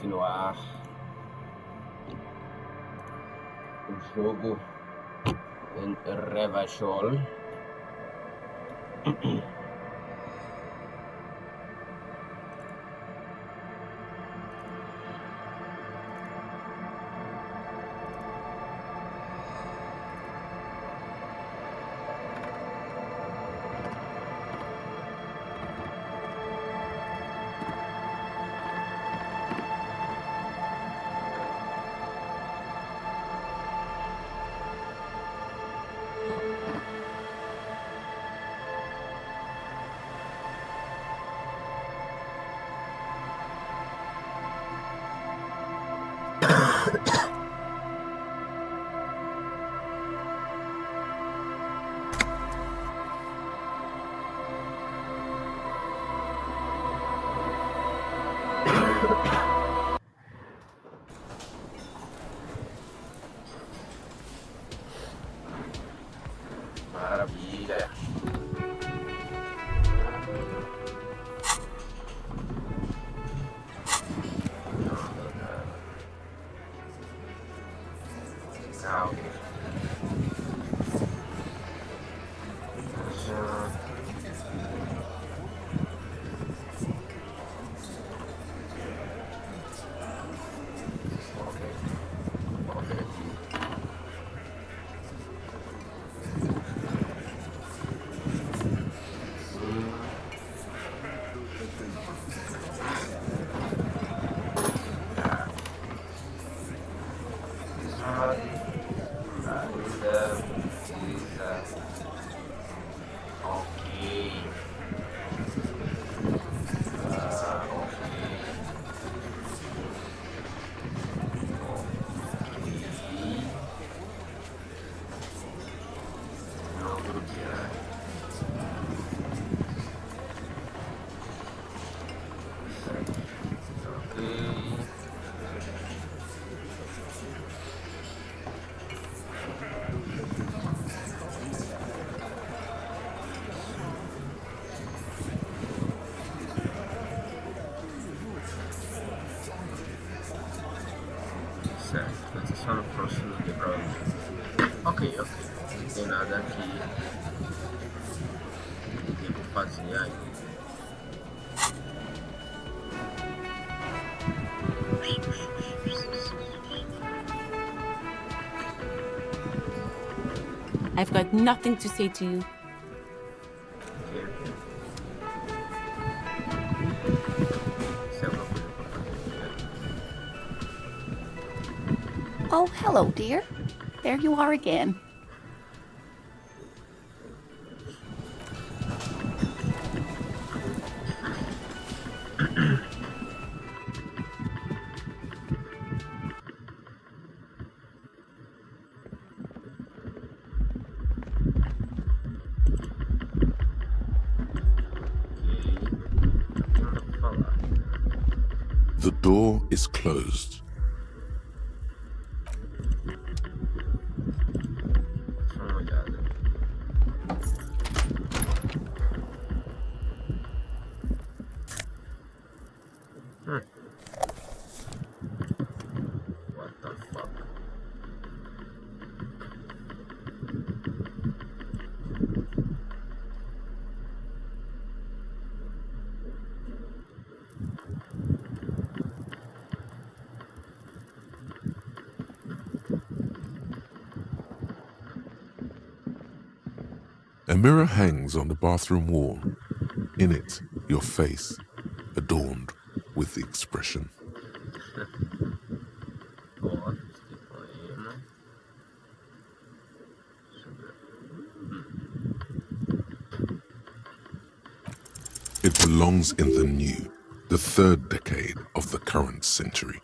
continuar o jogo em Revachol. Maravilha. Legal. Certo, mas é só no próximo quebrar. Ok. Não tem nada aqui que devo fazer aí. I've got nothing to say to you. Oh, hello, dear. There you are again. The door is closed. What the fuck? A mirror hangs on the bathroom wall. In it, your face, adorned with the expression. It belongs in the new, the third decade of the current century.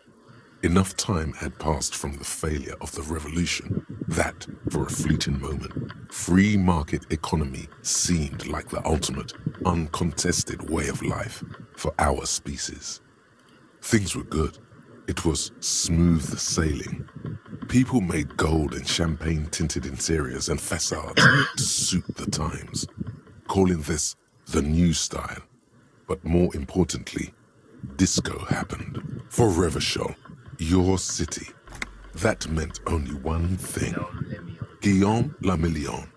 Enough time had passed from the failure of the revolution that, for a fleeting moment, free market economy seemed like the ultimate, uncontested way of life for our species. Things were good. It was smooth sailing. People made gold and champagne-tinted interiors and facades to suit the times, calling this the new style, but more importantly, disco happened. For Revachol, your city, that meant only one thing. Guillaume le Million.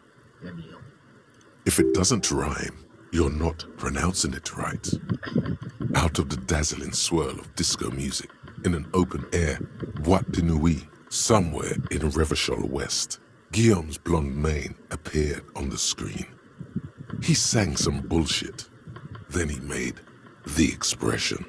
If it doesn't rhyme, you're not pronouncing it right. Out of the dazzling swirl of disco music, in an open-air boîte de nuit, somewhere in Revachol West, Guillaume's blonde mane appeared on the screen. He sang some bullshit. Then he made the expression.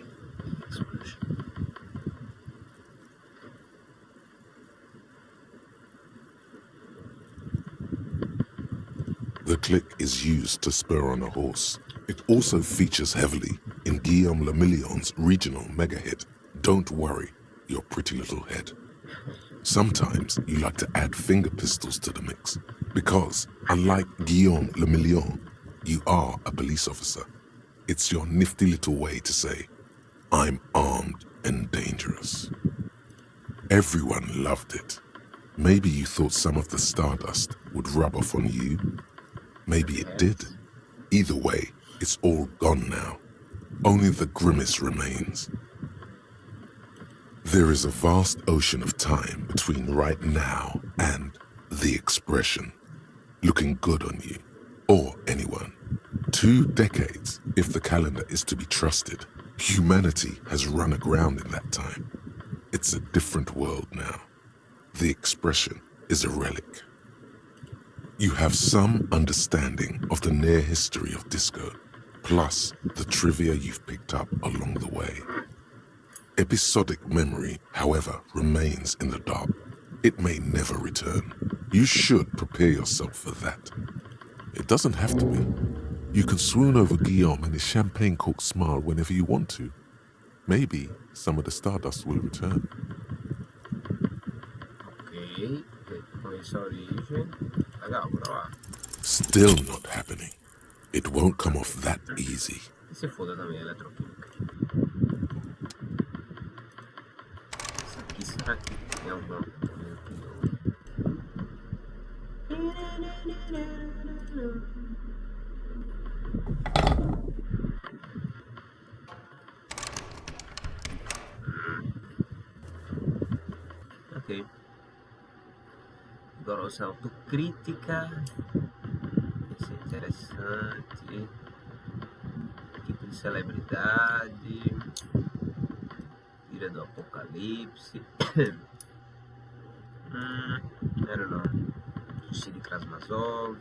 The click is used to spur on a horse. It also features heavily in Guillaume le Million's regional mega hit, Don't Worry, Your Pretty Little Head. Sometimes you like to add finger pistols to the mix, because, unlike Guillaume le Million, you are a police officer. It's your nifty little way to say, I'm armed and dangerous. Everyone loved it. Maybe you thought some of the stardust would rub off on you. Maybe it did. Either way, it's all gone now. Only the grimace remains. There is a vast ocean of time between right now and the expression, looking good on you, or anyone. 2 decades, if the calendar is to be trusted. Humanity has run aground in that time. It's a different world now. The expression is a relic. You have some understanding of the near history of disco, plus the trivia you've picked up along the way. Episodic memory, however, remains in the dark. It may never return. You should prepare yourself for that. It doesn't have to be. You can swoon over Guillaume and his champagne-corked smile whenever you want to. Maybe some of the stardust will return. Ok, com essa origem. Legal, bora lá. Still not happening. It won't come off that easy. E se foda também a eletroquímica. Isso aqui, será que tem alguma coisa que Ok. Agora usa autocrítica. Isso é interessante. Tipo de celebridade. Ira do Apocalipse. I don't know. Sushi de Krasmazov.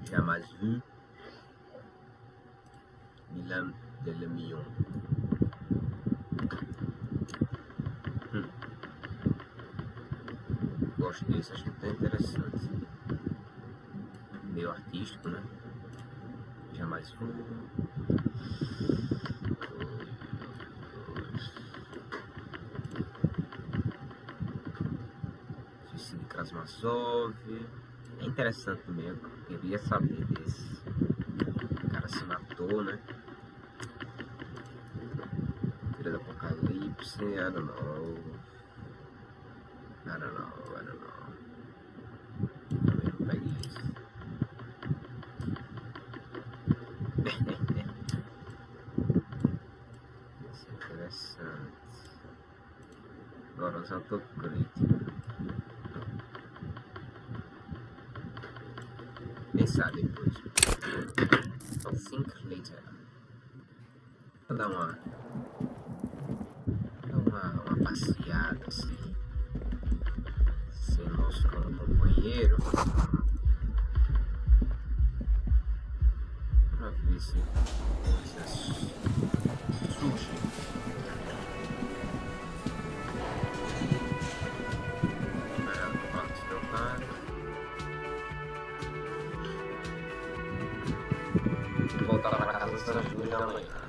Jamais vu. Milan de Le Million. Gosto desse, acho que é interessante. Meio artístico, né? Jamais vu. Suicídio de Krasmazov. É interessante mesmo, eu queria saber desse. O cara se matou, né? Filha do Apocalipse, I don't know. Também não peguei isso. Isso é interessante. Agora os autocríticos. Pensar depois. I'll think later. Vou dar uma passeada assim. Sem nosso companheiro. Pra ver se coisas sushi. Voltar para casa às 2 da manhã.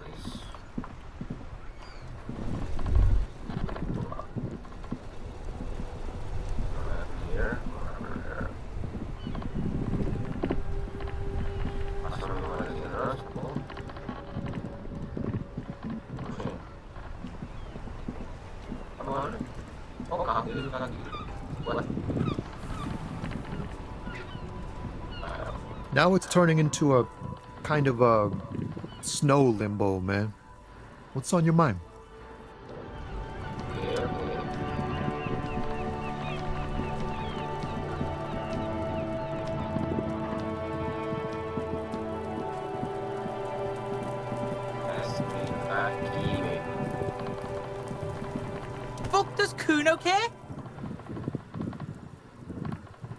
Now it's turning into a kind of snow limbo, man. What's on your mind? Yeah, aqui, velho. Fuck does Kuno care?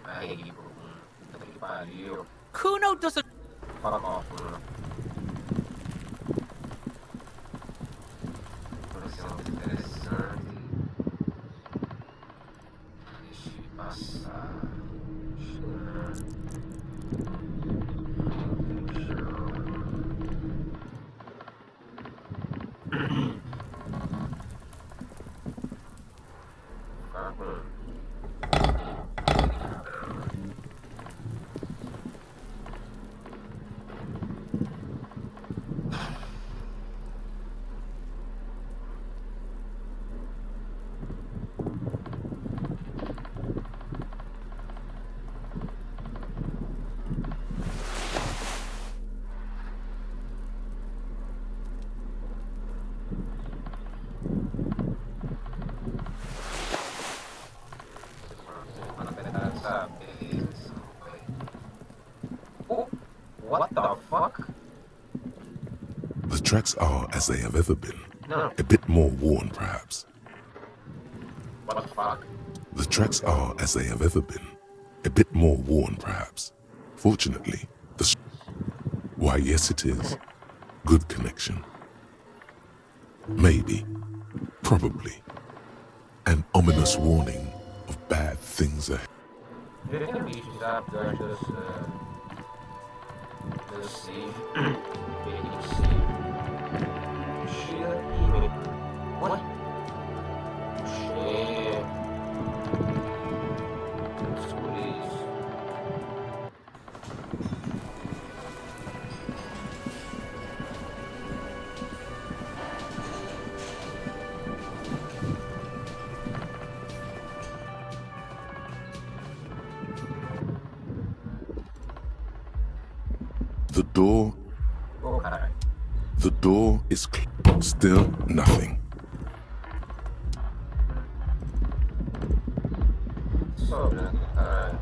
Aí, puta que pariu. Kuno doesn't. Fuck off, Bruno. Coração interessante. Deixa eu passar. What the fuck? The tracks are as they have ever been. No. A bit more worn, perhaps. What the fuck? The tracks are as they have ever been. A bit more worn, perhaps. Fortunately, why, yes, it is. Good connection. Maybe. Probably. An ominous warning of bad things ahead. Eu tenho visto já pior dos save. Peguei save. Chega aqui, velho. What? Chega. Escolhi isso. The door. Oh, caralho. The door is still nothing. Sobra, caralho.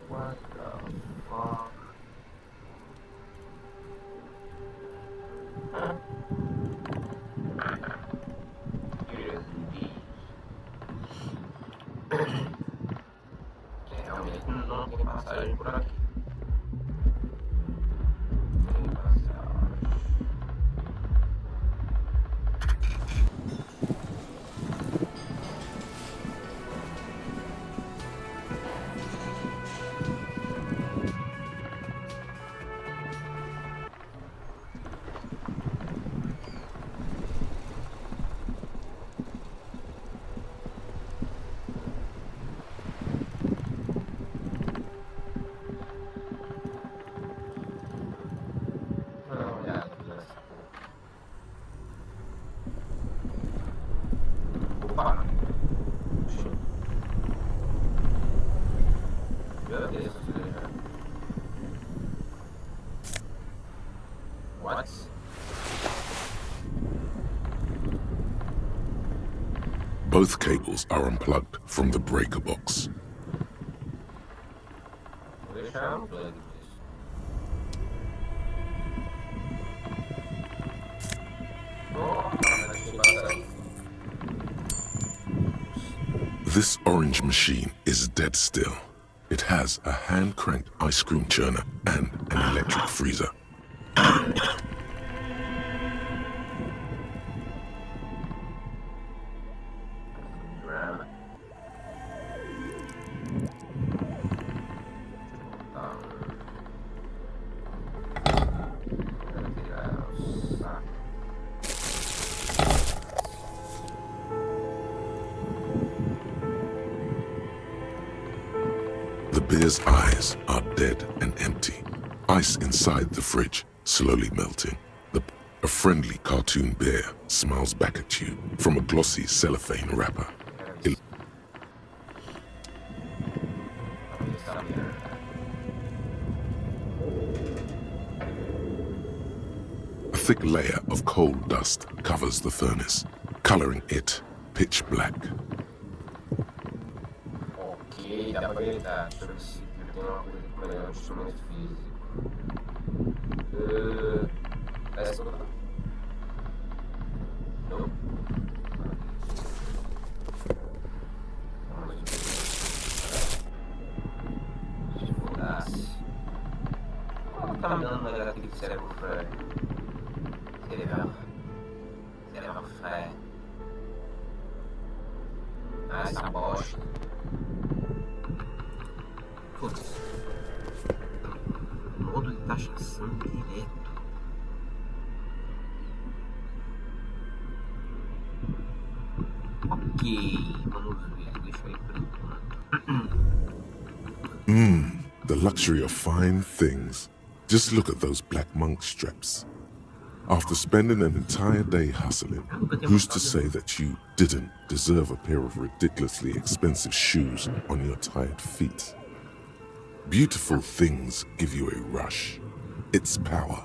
What the fuck? Realmente não tem passagem por aqui. Tem passagem. Opa! Meu Deus, what? Both cables are unplugged from the breaker box. Vou deixar um plug disso. This orange machine is dead still. It has a hand-cranked ice cream churner and an electric freezer. The beer's eyes are dead and empty. Ice inside the fridge slowly melting. A friendly cartoon bear smiles back at you from a glossy cellophane wrapper. A thick layer of coal dust covers the furnace, coloring it pitch black. Ok, dá pra gritar. Deixa eu ver se tem uma coisa com melhor instrumento físico. Parece que eu... Não. Se fodasse. Qual tá me dando melhor aqui de cérebro fé? Cérebro fé. Ah, essa bosta. Foda-se. Modo de taxação direto. Ok, vamos ver. Deixa eu ir por enquanto. The luxury of fine things. Just look at those black monk straps. After spending an entire day hustling, who's to say that you didn't deserve a pair of ridiculously expensive shoes on your tired feet? Beautiful things give you a rush. It's power,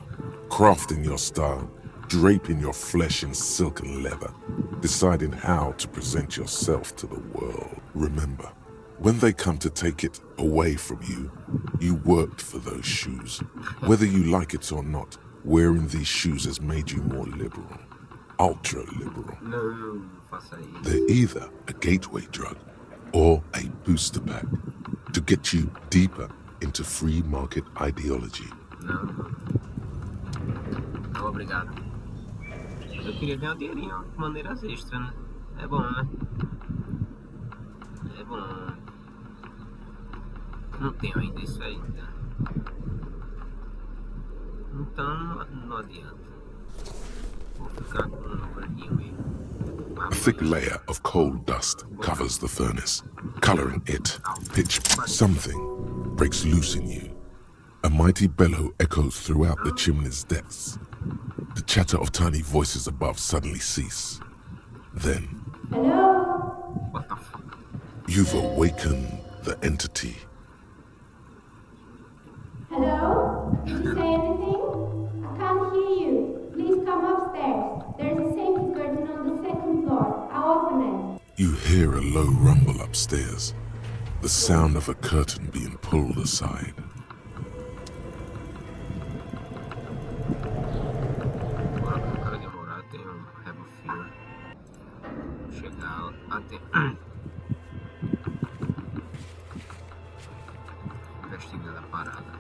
crafting your style, draping your flesh in silk and leather, deciding how to present yourself to the world. Remember, when they come to take it away from you, you worked for those shoes. Whether you like it or not, wearing these shoes has made you more liberal, ultra-liberal. Não faça isso. They're either a gateway drug or a booster pack to get you deeper into free market ideology. Não. Não, obrigado. Eu queria ganhar um dinheirinho de maneiras extras, né? É bom, né? É bom. Não tenho ainda isso ainda. Então não adianta. Vou ficar com um gordinho mesmo. A thick layer of coal dust covers the furnace, coloring it pitch. Something breaks loose in you. A mighty bellow echoes throughout the chimney's depths. The chatter of tiny voices above suddenly cease. Then, What the fuck? you've awakened the entity. Hello? Did you say anything? I can't hear you. Please come upstairs. There's a safety curtain on the second floor. I'll open it. You hear a low rumble upstairs, the sound of a curtain being pulled aside. Agora com o cara demorar, tem um Revachol. Chegar até. Investigando a parada.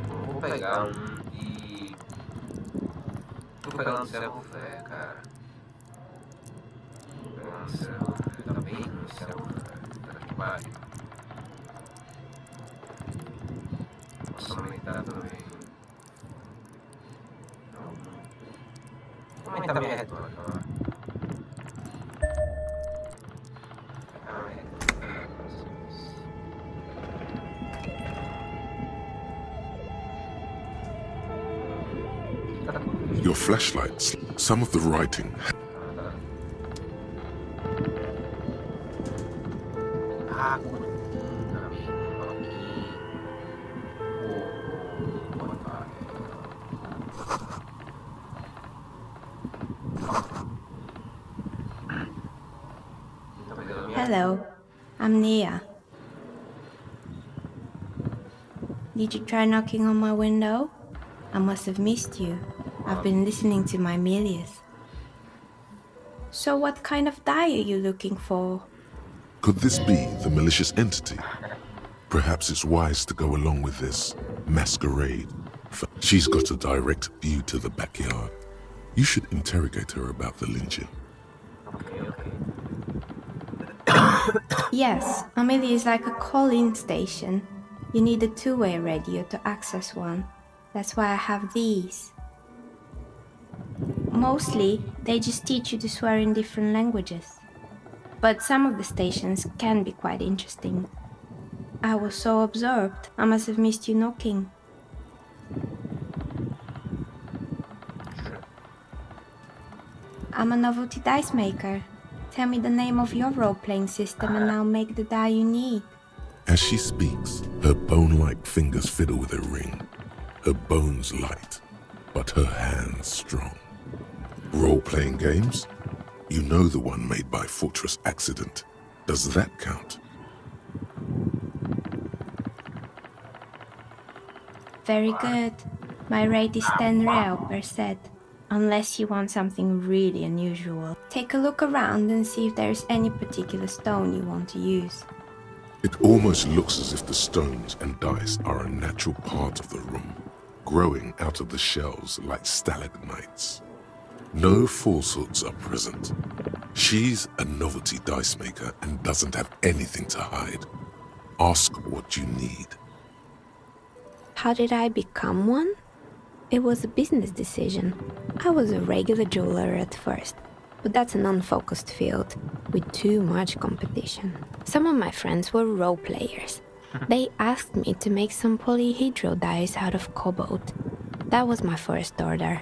Vou pegar e... Vou pegar um servo fé, cara. Vou pegar um servo fé. Tá bem no servo fé. Tá que pariu. Posso aumentar também. Vou aumentar minha retórica lá. Your flashlights, some of the writing. Hello, I'm Nia. Did you try knocking on my window? I must have missed you. I've been listening to my Milius. So what kind of dye are you looking for? Could this be the malicious entity? Perhaps it's wise to go along with this masquerade. She's got a direct view to the backyard. You should interrogate her about the lynching. Okay, okay. Yes, Amelia is like a call-in station. You need a two-way radio to access one. That's why I have these. Mostly, they just teach you to swear in different languages. But some of the stations can be quite interesting. I was so absorbed, I must have missed you knocking. I'm a novelty dice maker. Tell me the name of your role-playing system and I'll make the die you need. As she speaks, her bone-like fingers fiddle with a ring. Her bones light, but her hands strong. Role-playing games? You know the one made by Fortress Accident. Does that count? Very good. My rate is 10 real per set. Unless you want something really unusual. Take a look around and see if there is any particular stone you want to use. It almost looks as if the stones and dice are a natural part of the room, growing out of the shells like stalagmites. No falsehoods are present. She's a novelty dice maker and doesn't have anything to hide. Ask what you need. How did I become one? It was a business decision. I was a regular jeweler at first, but that's an unfocused field with too much competition. Some of my friends were role players. They asked me to make some polyhedral dice out of cobalt. That was my first order.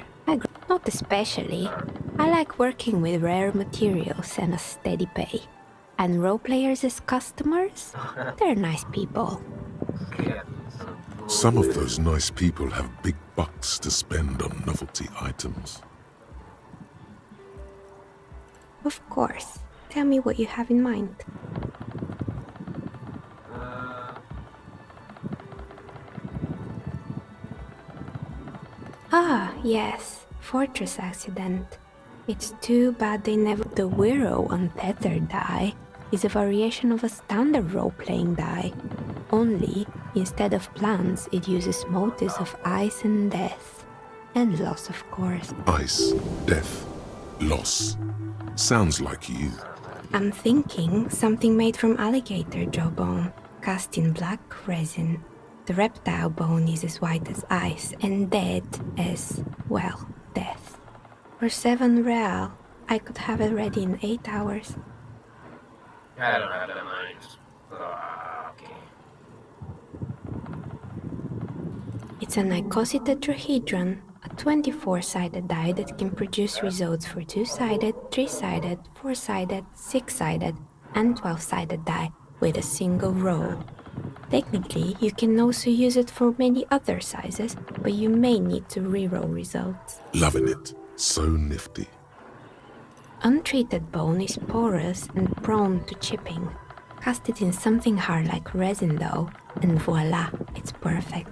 Not especially. I like working with rare materials and a steady pay. And role players as customers? They're nice people. Some of those nice people have big bucks to spend on novelty items. Of course. Tell me what you have in mind. Ah, yes. Fortress Accident. It's too bad they never... The Wiro Untethered die is a variation of a standard role-playing die. Only, instead of plants, it uses motives of ice and death. And loss, of course. Ice, death, loss. Sounds like you. I'm thinking something made from alligator jawbone, cast in black resin. The reptile bone is as white as ice and dead as, well, death. For 7 real, I could have it ready in 8 hours. I don't have that much. Okay. It's an icosy tetrahedron, a 24-sided die that can produce results for 2-sided, 3-sided, 4-sided, 6-sided, and 12-sided die with a single roll. Technically, you can also use it for many other sizes, but you may need to reroll results. Loving it. So nifty. Untreated bone is porous and prone to chipping. Cast it in something hard like resin though, and voila, it's perfect.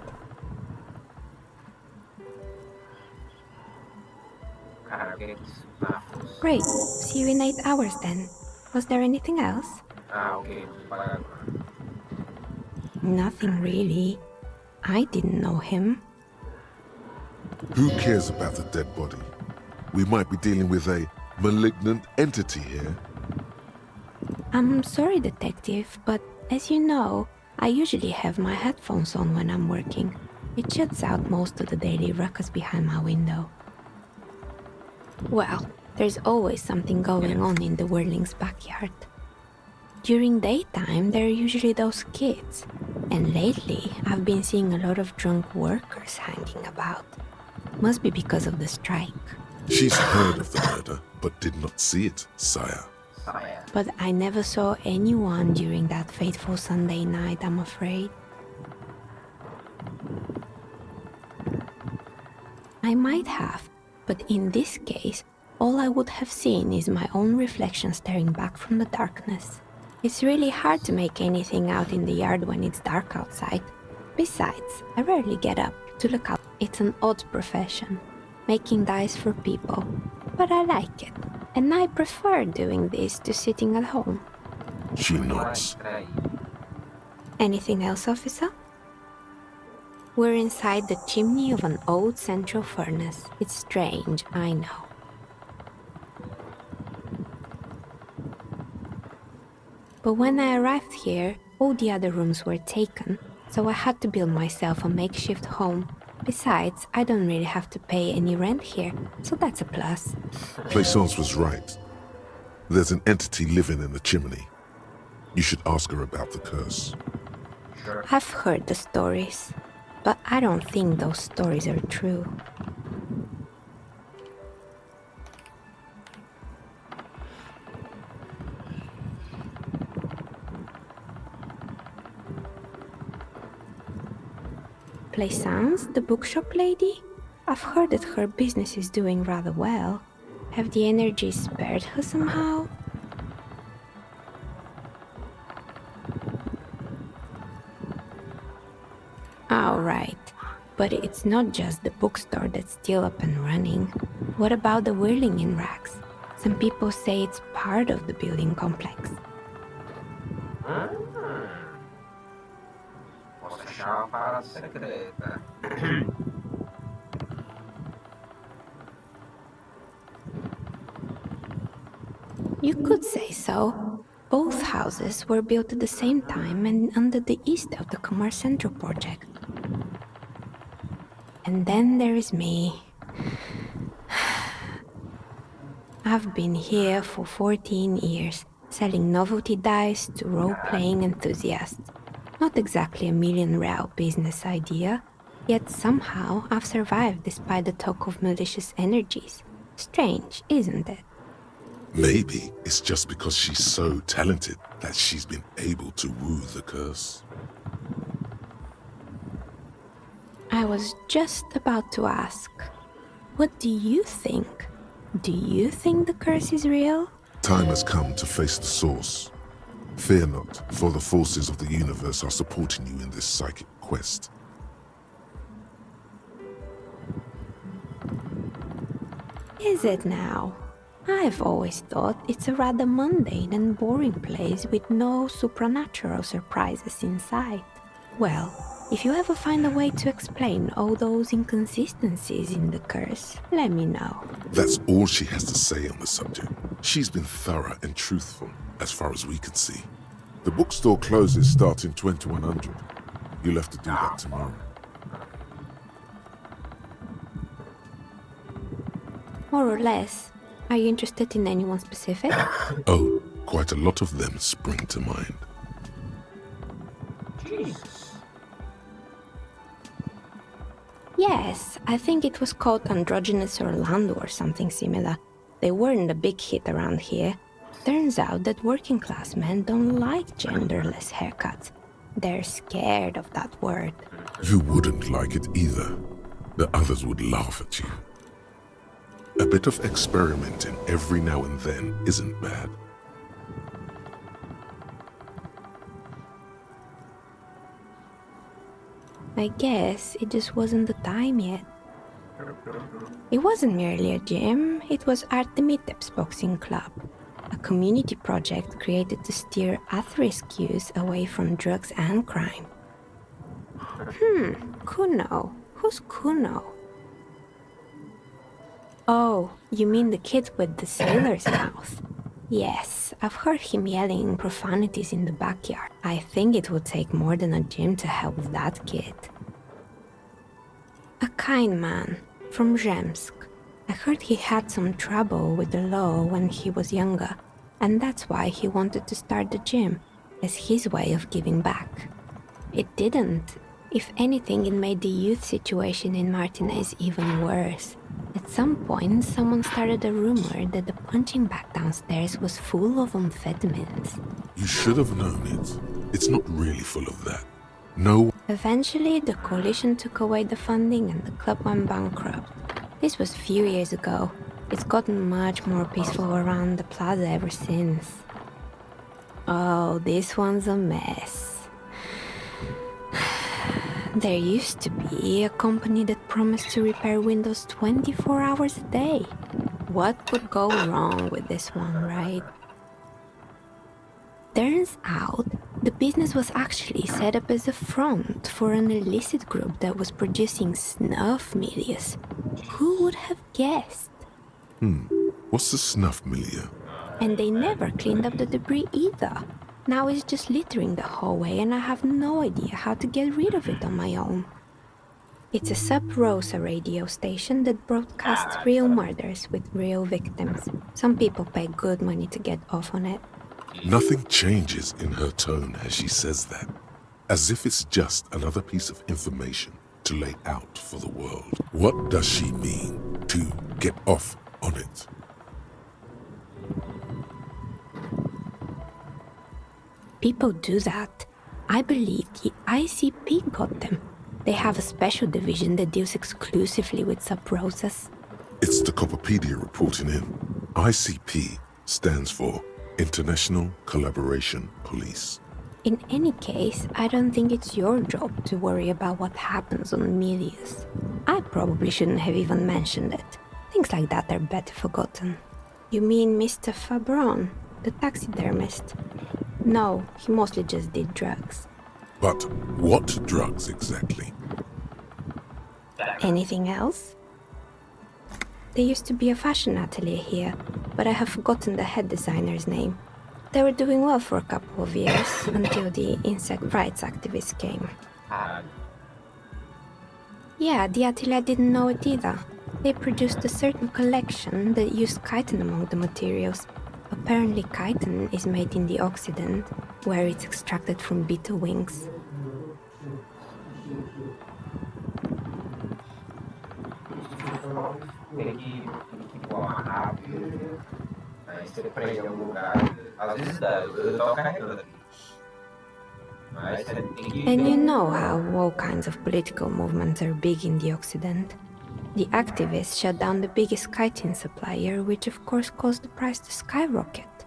Great, see you in 8 hours then. Was there anything else? Okay. Nothing really. I didn't know him. Who cares about the dead body? We might be dealing with a malignant entity here. I'm sorry, detective, but as you know, I usually have my headphones on when I'm working. It shuts out most of the daily ruckus behind my window. Well, there's always something going on in the Whirling's backyard. During daytime, there are usually those kids. And lately, I've been seeing a lot of drunk workers hanging about. Must be because of the strike. She's heard of the murder, but did not see it, sire. But I never saw anyone during that fateful Sunday night, I'm afraid. I might have, but in this case, all I would have seen is my own reflection staring back from the darkness. It's really hard to make anything out in the yard when it's dark outside. Besides, I rarely get up to look out. It's an odd profession, making dice for people, but I like it. And I prefer doing this to sitting at home. She nods. Anything else, officer? We're inside the chimney of an old central furnace. It's strange, I know. But when I arrived here, all the other rooms were taken, so I had to build myself a makeshift home. Besides, I don't really have to pay any rent here, so that's a plus. Plaisance was right. There's an entity living in the chimney. You should ask her about the curse. I've heard the stories, but I don't think those stories are true. Plaisance, the bookshop lady? I've heard that her business is doing rather well. Have the energies spared her somehow? Alright, but it's not just the bookstore that's still up and running. What about the whirling in racks? Some people say it's part of the building complex. Posso achar uma parada secreta. You could say so. Both houses were built at the same time and under the east of the Commerce Central project. And then there is me. I've been here for 14 years, selling novelty dice to role-playing enthusiasts. Not exactly a million-real business idea, yet somehow I've survived despite the talk of malicious energies. Strange, isn't it? Maybe it's just because she's so talented that she's been able to woo the curse. I was just about to ask, what do you think? Do you think the curse is real? Time has come to face the source. Fear not, for the forces of the universe are supporting you in this psychic quest. Is it now? I've always thought it's a rather mundane and boring place with no supernatural surprises in sight. Well, if you ever find a way to explain all those inconsistencies in the curse, let me know. That's all she has to say on the subject. She's been thorough and truthful, as far as we can see. The bookstore closes starting 2100. You'll have to do that tomorrow. More or less. Are you interested in anyone specific? Oh, quite a lot of them spring to mind. Jesus. Yes, I think it was called Androgynous Orlando or something similar. They weren't a big hit around here. Turns out that working class men don't like genderless haircuts. They're scared of that word. You wouldn't like it either. The others would laugh at you. A bit of experimenting every now and then isn't bad. I guess it just wasn't the time yet. It wasn't merely a gym, it was Artemitep's boxing club, a community project created to steer at-risk youth away from drugs and crime. Kuno. Who's Kuno? Oh, you mean the kid with the sailor's mouth? Yes, I've heard him yelling profanities in the backyard. I think it would take more than a gym to help that kid. A kind man, from Zemsk. I heard he had some trouble with the law when he was younger, and that's why he wanted to start the gym, as his way of giving back. It didn't. If anything, it made the youth situation in Martinez even worse. At some point, someone started a rumor that the punching bag downstairs was full of amphetamines. You should have known it. It's not really full of that. No. Eventually, the coalition took away the funding and the club went bankrupt. This was a few years ago. It's gotten much more peaceful around the plaza ever since. Oh, this one's a mess. There used to be a company that promised to repair windows 24 hours a day. What could go wrong with this one, right? Turns out, The business was actually set up as a front for an illicit group that was producing snuff milias. Who would have guessed? What's the snuff milieu? And they never cleaned up the debris either. Now it's just littering the hallway and I have no idea how to get rid of it on my own. It's a Sub Rosa radio station that broadcasts real murders with real victims. Some people pay good money to get off on it. Nothing changes in her tone as she says that, as if it's just another piece of information to lay out for the world. What does she mean to get off on it? People do that. I believe the ICP got them. They have a special division that deals exclusively with sub-rosas. It's the Copperpedia reporting in. ICP stands for International Collaboration Police. In any case, I don't think it's your job to worry about what happens on Milius. I probably shouldn't have even mentioned it. Things like that are better forgotten. You mean Mr. Fabron, the taxidermist? No, he mostly just did drugs. But what drugs exactly? Anything else? There used to be a fashion atelier here, but I have forgotten the head designer's name. They were doing well for a couple of years, until the insect rights activists came. Yeah, the atelier didn't know it either. They produced a certain collection that used chitin among the materials. Apparently chitin is made in the Occident, where it's extracted from beetle wings. Tem que voar rápido. Aí você prende algum lugar. Às vezes dá, eu tava carregando aqui. Mas você tem que. And you know how all kinds of political movements are big in the Occident. The activists shut down the biggest chitin supplier, which of course caused the price to skyrocket.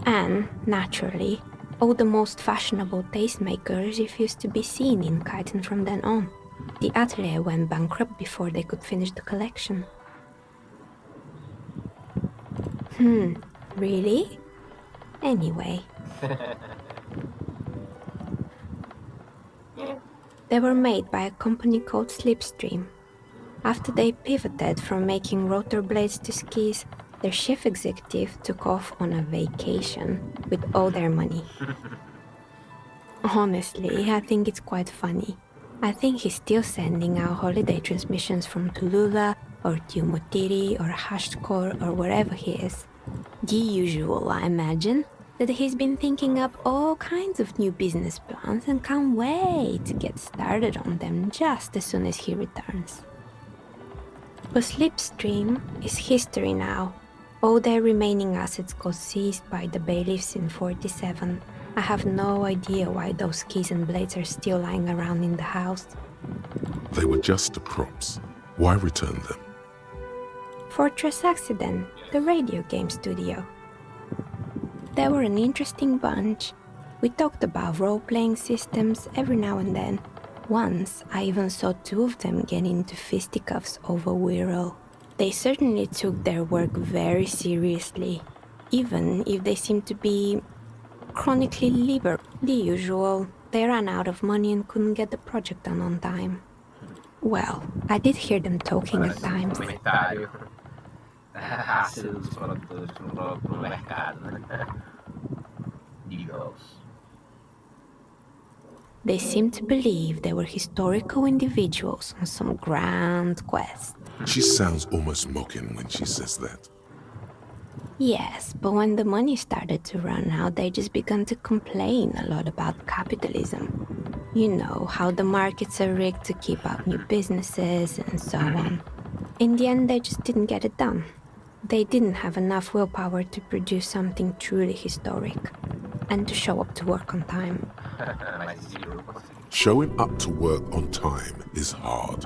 And, naturally, all the most fashionable tastemakers refused to be seen in chitin from then on. The atelier went bankrupt before they could finish the collection. Really? Anyway. They were made by a company called Slipstream. After they pivoted from making rotor blades to skis, their chief executive took off on a vacation with all their money. Honestly, I think it's quite funny. I think he's still sending out holiday transmissions from Tulula or Tiumotiri or Hashtkor or wherever he is. The usual, I imagine, that he's been thinking up all kinds of new business plans and can't wait to get started on them just as soon as he returns. But Slipstream is history now. All their remaining assets got seized by the bailiffs in 47. I have no idea why those keys and blades are still lying around in the house. They were just the props. Why return them? Fortress Accident, the radio game studio. They were an interesting bunch. We talked about role-playing systems every now and then. Once, I even saw two of them get into fisticuffs over Wirral. They certainly took their work very seriously, even if they seemed to be chronically liberal. The usual, they ran out of money and couldn't get the project done on time. Well, I did hear them talking at times. Comentário ácido dos produtores pro mercado, né? Eagles. They seemed to believe they were historical individuals on some grand quest. She sounds almost mocking when she says that. Yes, but when the money started to run out, they just began to complain a lot about capitalism. You know, how the markets are rigged to keep out new businesses and so on. In the end, they just didn't get it done. They didn't have enough willpower to produce something truly historic and to show up to work on time. Showing up to work on time is hard.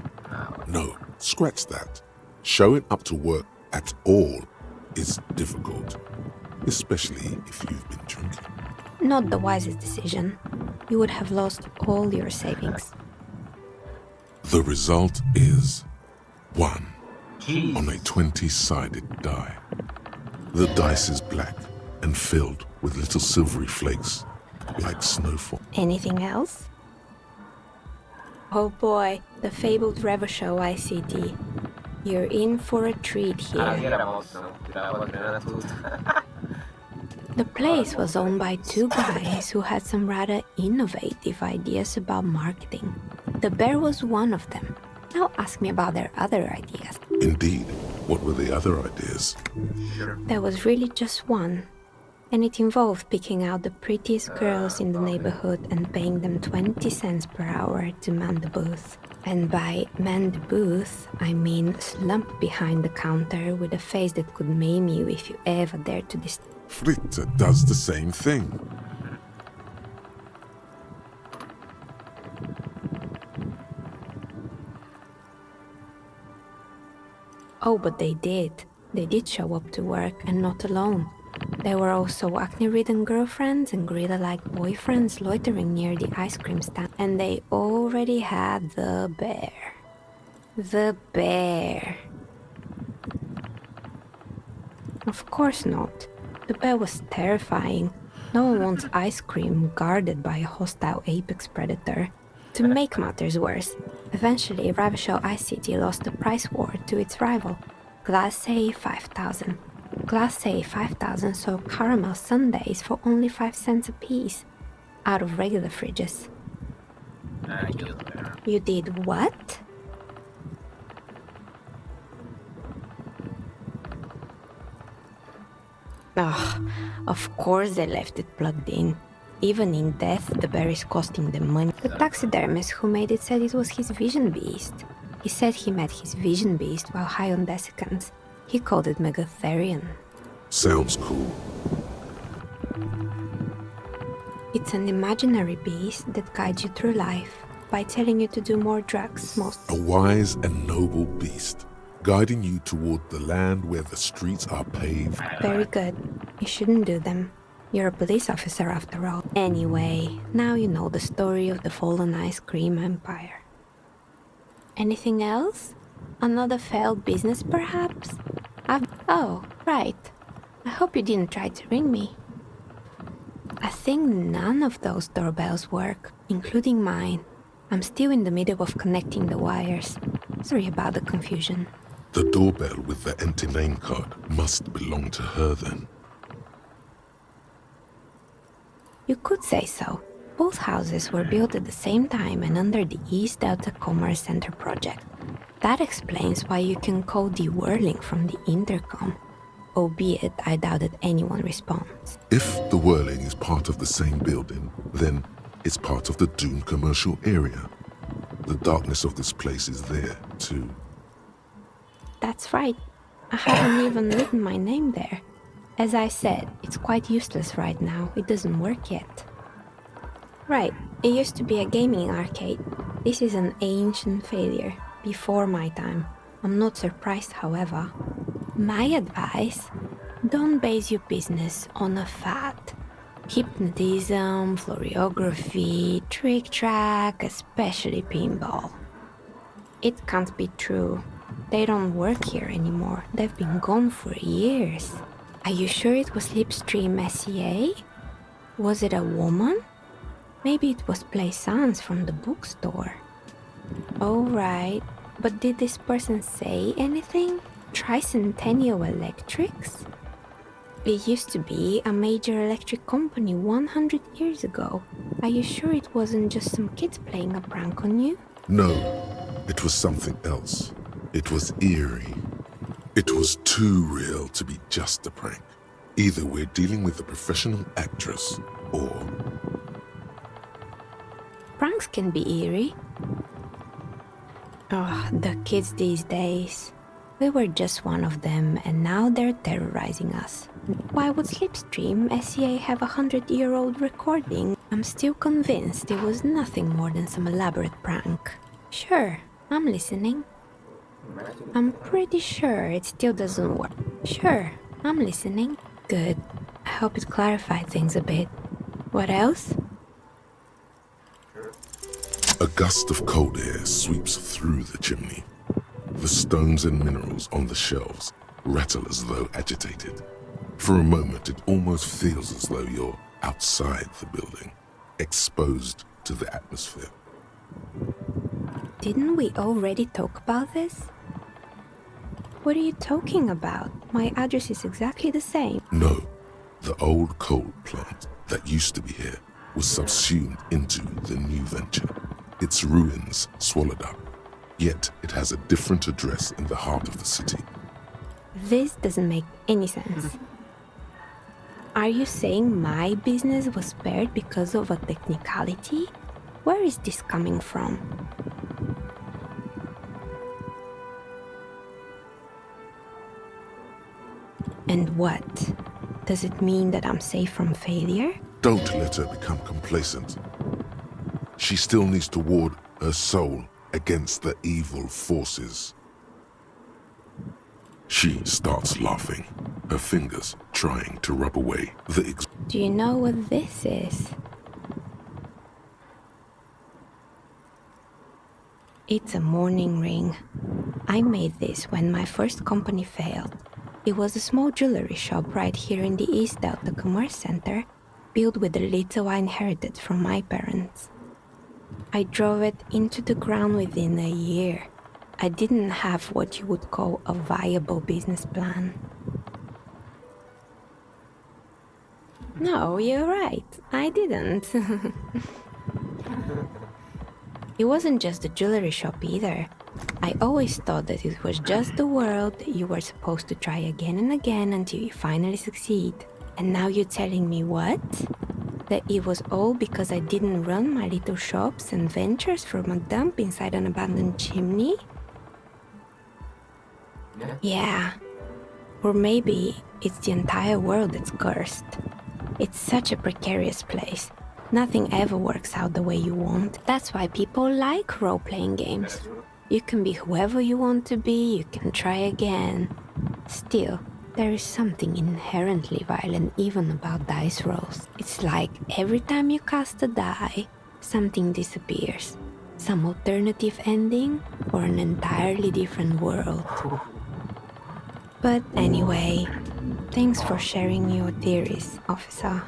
No, scratch that. Showing up to work at all is difficult, especially if you've been drinking. Not the wisest decision. You would have lost all your savings. The result is 1 on a 20-sided die. The dice is black and filled with little silvery flakes like snowfall. Anything else? Oh boy, the fabled Revachol ICT. You're in for a treat Ali here. era maldição, tirava a grana tudo. The place was owned by two guys who had some rather innovative ideas about marketing. The bear was one of them. Now ask me about their other ideas. Indeed, what were the other ideas? There was really just one, and it involved picking out the prettiest girls in the neighborhood and paying them 20 cents per hour to man the booth. And by man the booth, I mean slump behind the counter with a face that could maim you if you ever dared to Fritta does the same thing. Oh, but they did. They did show up to work, and not alone. There were also acne-ridden girlfriends and gorilla-like boyfriends loitering near the ice cream stand. And they already had the bear. The bear. Of course not. The bear was terrifying. No one wants ice cream guarded by a hostile apex predator. To make matters worse, eventually Revachol ICT lost the price war to its rival, Class A 5000. Class A 5000 sold caramel sundaes for only 5 cents a piece, out of regular fridges. You did what? Ugh, of course they left it plugged in. Even in death, the bear is costing them money. The taxidermist who made it said it was his vision beast. He said he met his vision beast while high on desiccants. He called it Megatherian. Sounds cool. It's an imaginary beast that guides you through life by telling you to do more drugs, A wise and noble beast, guiding you toward the land where the streets are paved. Very good. You shouldn't do them. You're a police officer after all. Anyway, now you know the story of the fallen ice cream empire. Anything else? Another failed business, perhaps? Oh, right. I hope you didn't try to ring me. I think none of those doorbells work, including mine. I'm still in the middle of connecting the wires. Sorry about the confusion. The doorbell with the empty name card must belong to her then. You could say so. Both houses were built at the same time and under the East Delta Commerce Center project. That explains why you can call the whirling from the intercom. Albeit, I doubt that anyone responds. If the whirling is part of the same building, then it's part of the Dune commercial area. The darkness of this place is there, too. That's right. I haven't even written my name there. As I said, it's quite useless right now. It doesn't work yet. Right, it used to be a gaming arcade. This is an ancient failure, before my time. I'm not surprised, however. My advice, don't base your business on a fad. Hypnotism, fluorography, trick track, especially pinball. It can't be true. They don't work here anymore. They've been gone for years. Are you sure it was Slipstream SEA? Was it a woman? Maybe it was Plaisance from the bookstore. Oh, right. But did this person say anything? Tricentennial Electrics? It used to be a major electric company 100 years ago. Are you sure it wasn't just some kids playing a prank on you? No, it was something else. It was eerie. It was too real to be just a prank. Either we're dealing with a professional actress, or... Pranks can be eerie. Oh, the kids these days. We were just one of them, and now they're terrorizing us. Why would Slipstream SEA have a 100-year-old recording? I'm still convinced it was nothing more than some elaborate prank. Sure, I'm listening. I'm pretty sure it still doesn't work. Sure, I'm listening. Good. I hope it clarified things a bit. What else? A gust of cold air sweeps through the chimney. The stones and minerals on the shelves rattle as though agitated. For a moment, it almost feels as though you're outside the building, exposed to the atmosphere. Didn't we already talk about this? What are you talking about? My address is exactly the same. No, the old coal plant that used to be here was subsumed into the new venture. Its ruins swallowed up. Yet it has a different address in the heart of the city. This doesn't make any sense. Are you saying my business was spared because of a technicality? Where is this coming from? And what? Does it mean that I'm safe from failure? Don't let her become complacent. She still needs to ward her soul against the evil forces. She starts laughing, her fingers trying to rub away the Do you know what this is? It's a mourning ring. I made this when my first company failed. It was a small jewelry shop right here in the East Delta Commerce Center, built with the little I inherited from my parents. I drove it into the ground within a year. I didn't have what you would call a viable business plan. No, you're right. I didn't. It wasn't just a jewelry shop either. I always thought that it was just the world that you were supposed to try again and again until you finally succeed. And now you're telling me what? That it was all because I didn't run my little shops and ventures from a dump inside an abandoned chimney? Yeah. Or maybe it's the entire world that's cursed. It's such a precarious place. Nothing ever works out the way you want. That's why people like role-playing games. You can be whoever you want to be, you can try again. Still, there is something inherently violent even about dice rolls. It's like every time you cast a die, something disappears. Some alternative ending or an entirely different world. But anyway, thanks for sharing your theories, officer.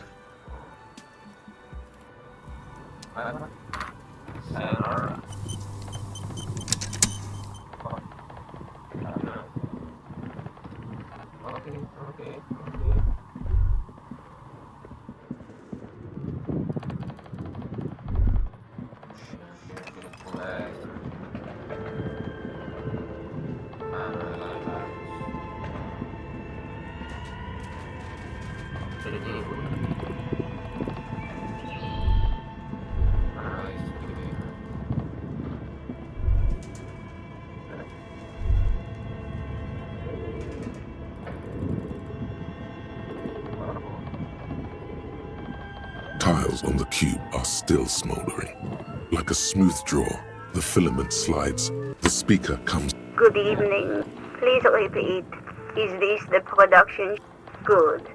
Tiles on the cube are still smoldering. Like a smooth draw, the filament slides. The speaker comes. Good evening. Please repeat. Is this the production? Good.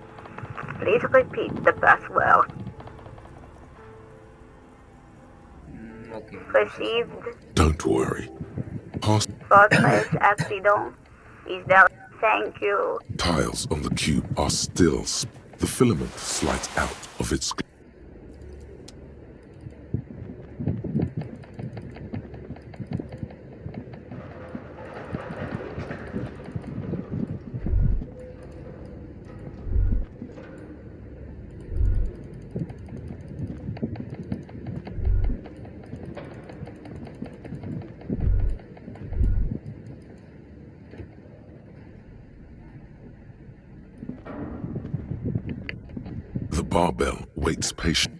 Please repeat the password. Okay. Received. Don't worry. Pass. Fortress accident. Is there? Thank you. Tiles on the cube are still. The filament slides out of its. The barbell waits patiently.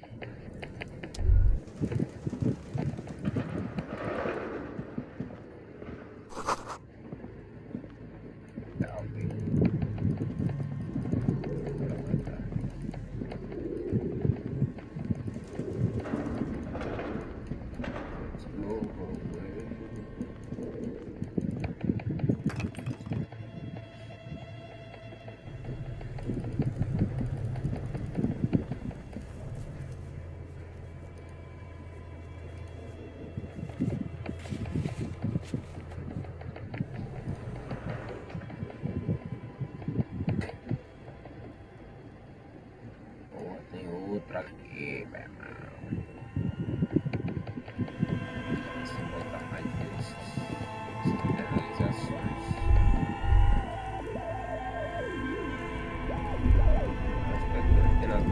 Sem botar mais essas generalizações. Acho que aqui não tem nada.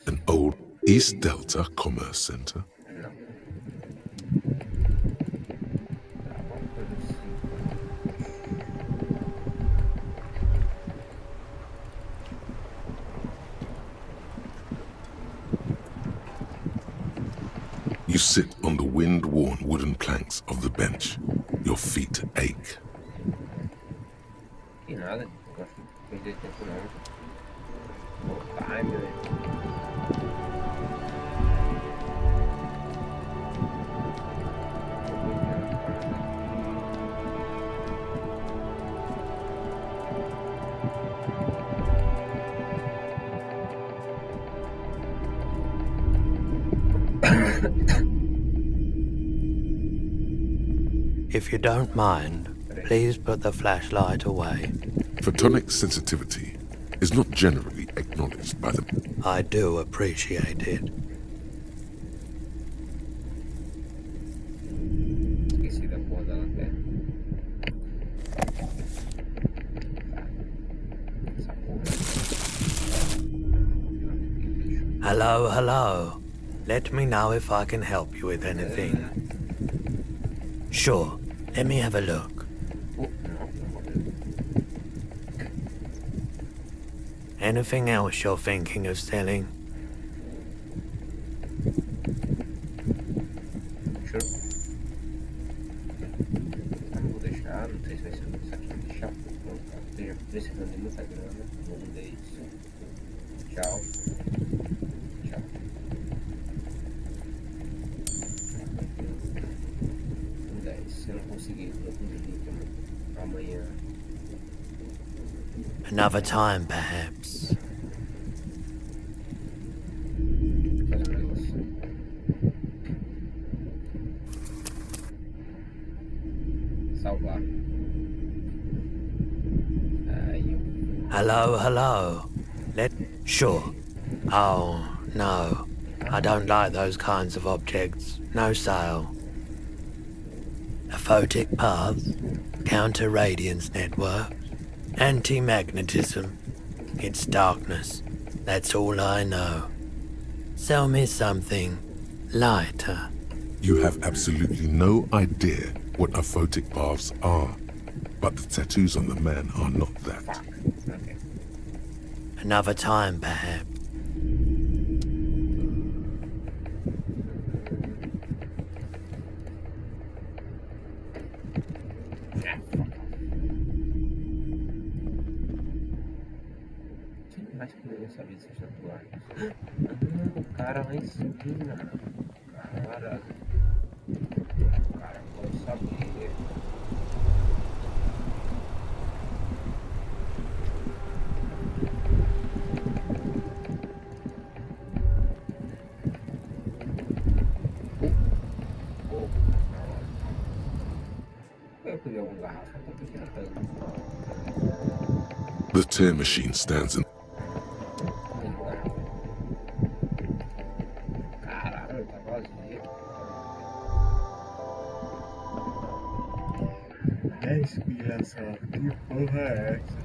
An old East Delta Commerce Center. Não. Alguma coisa assim. You sit on the wind-worn wooden planks of the bench. Your feet ache. Que nada, não gosto de perder tempo não. No time, velho. If you don't mind, please put the flashlight away. Photonic sensitivity is not generally acknowledged by the... I do appreciate it. Esqueci da porra da lanterna. Essa porra. Hello, hello. Let me know if I can help you with anything. Sure, let me have a look. Anything else you're thinking of selling? Sure. Não vou deixar, não sei se vai ser isso aqui, vou deixar. Esteja precisando de muita grana, vou mudar isso. Tchau. Tchau. Se eu não conseguir, eu vou amanhã. Another time, perhaps. Fazer um negócio. Salvar. Aí eu. Hello, hello. Sure. Oh, no. I don't like those kinds of objects. No sale. A photic path, counter-radiance network, anti-magnetism. It's darkness. That's all I know. Sell me something lighter. You have absolutely no idea what aphotic paths are, but the tattoos on the man are not that. Okay. Another time, perhaps. Quem mais poderia saber dessas tatuagens? O cara lá em cima. Cara. O cara pode saber. Eu peguei algum garrafa, tô tentando. The tear machine stands in... Caralho, tá vazio. Respiração, que porra é essa?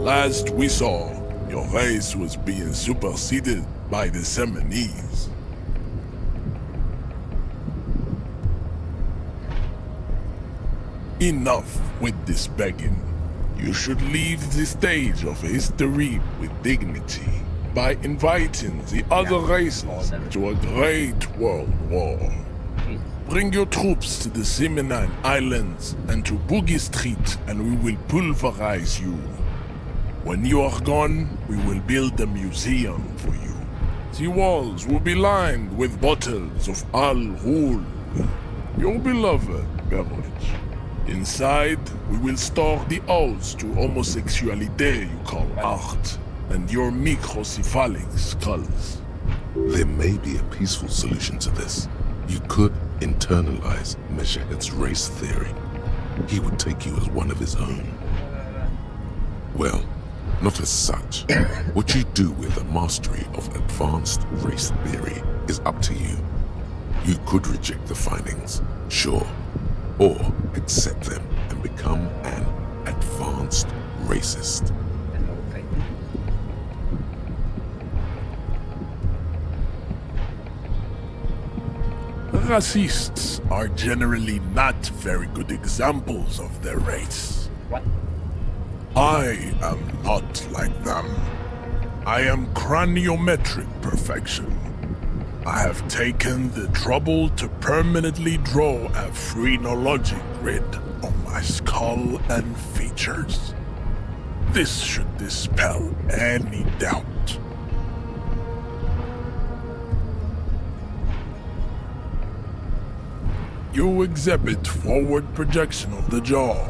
Last we saw, your race was being superseded by the Seminese. Enough with this begging. You should leave the stage of history with dignity by inviting the other races to a great world war. Bring your troops to the Seminine Islands and to Boogie Street, and we will pulverize you. When you are gone, we will build a museum for you. The walls will be lined with bottles of Al Ghul, your beloved beverage. Inside, we will store the odes to homosexuality you call art, and your microcephalic skulls. There may be a peaceful solution to this. You could internalize Meshahed's race theory. He would take you as one of his own. Well, not as such. What you do with a mastery of advanced race theory is up to you. You could reject the findings, sure, or accept them and become an advanced racist. Racists are generally not very good examples of their race. What? I am not like them. I am craniometric perfection. I have taken the trouble to permanently draw a phrenologic grid on my skull and features. This should dispel any doubt. You exhibit forward projection of the jaw,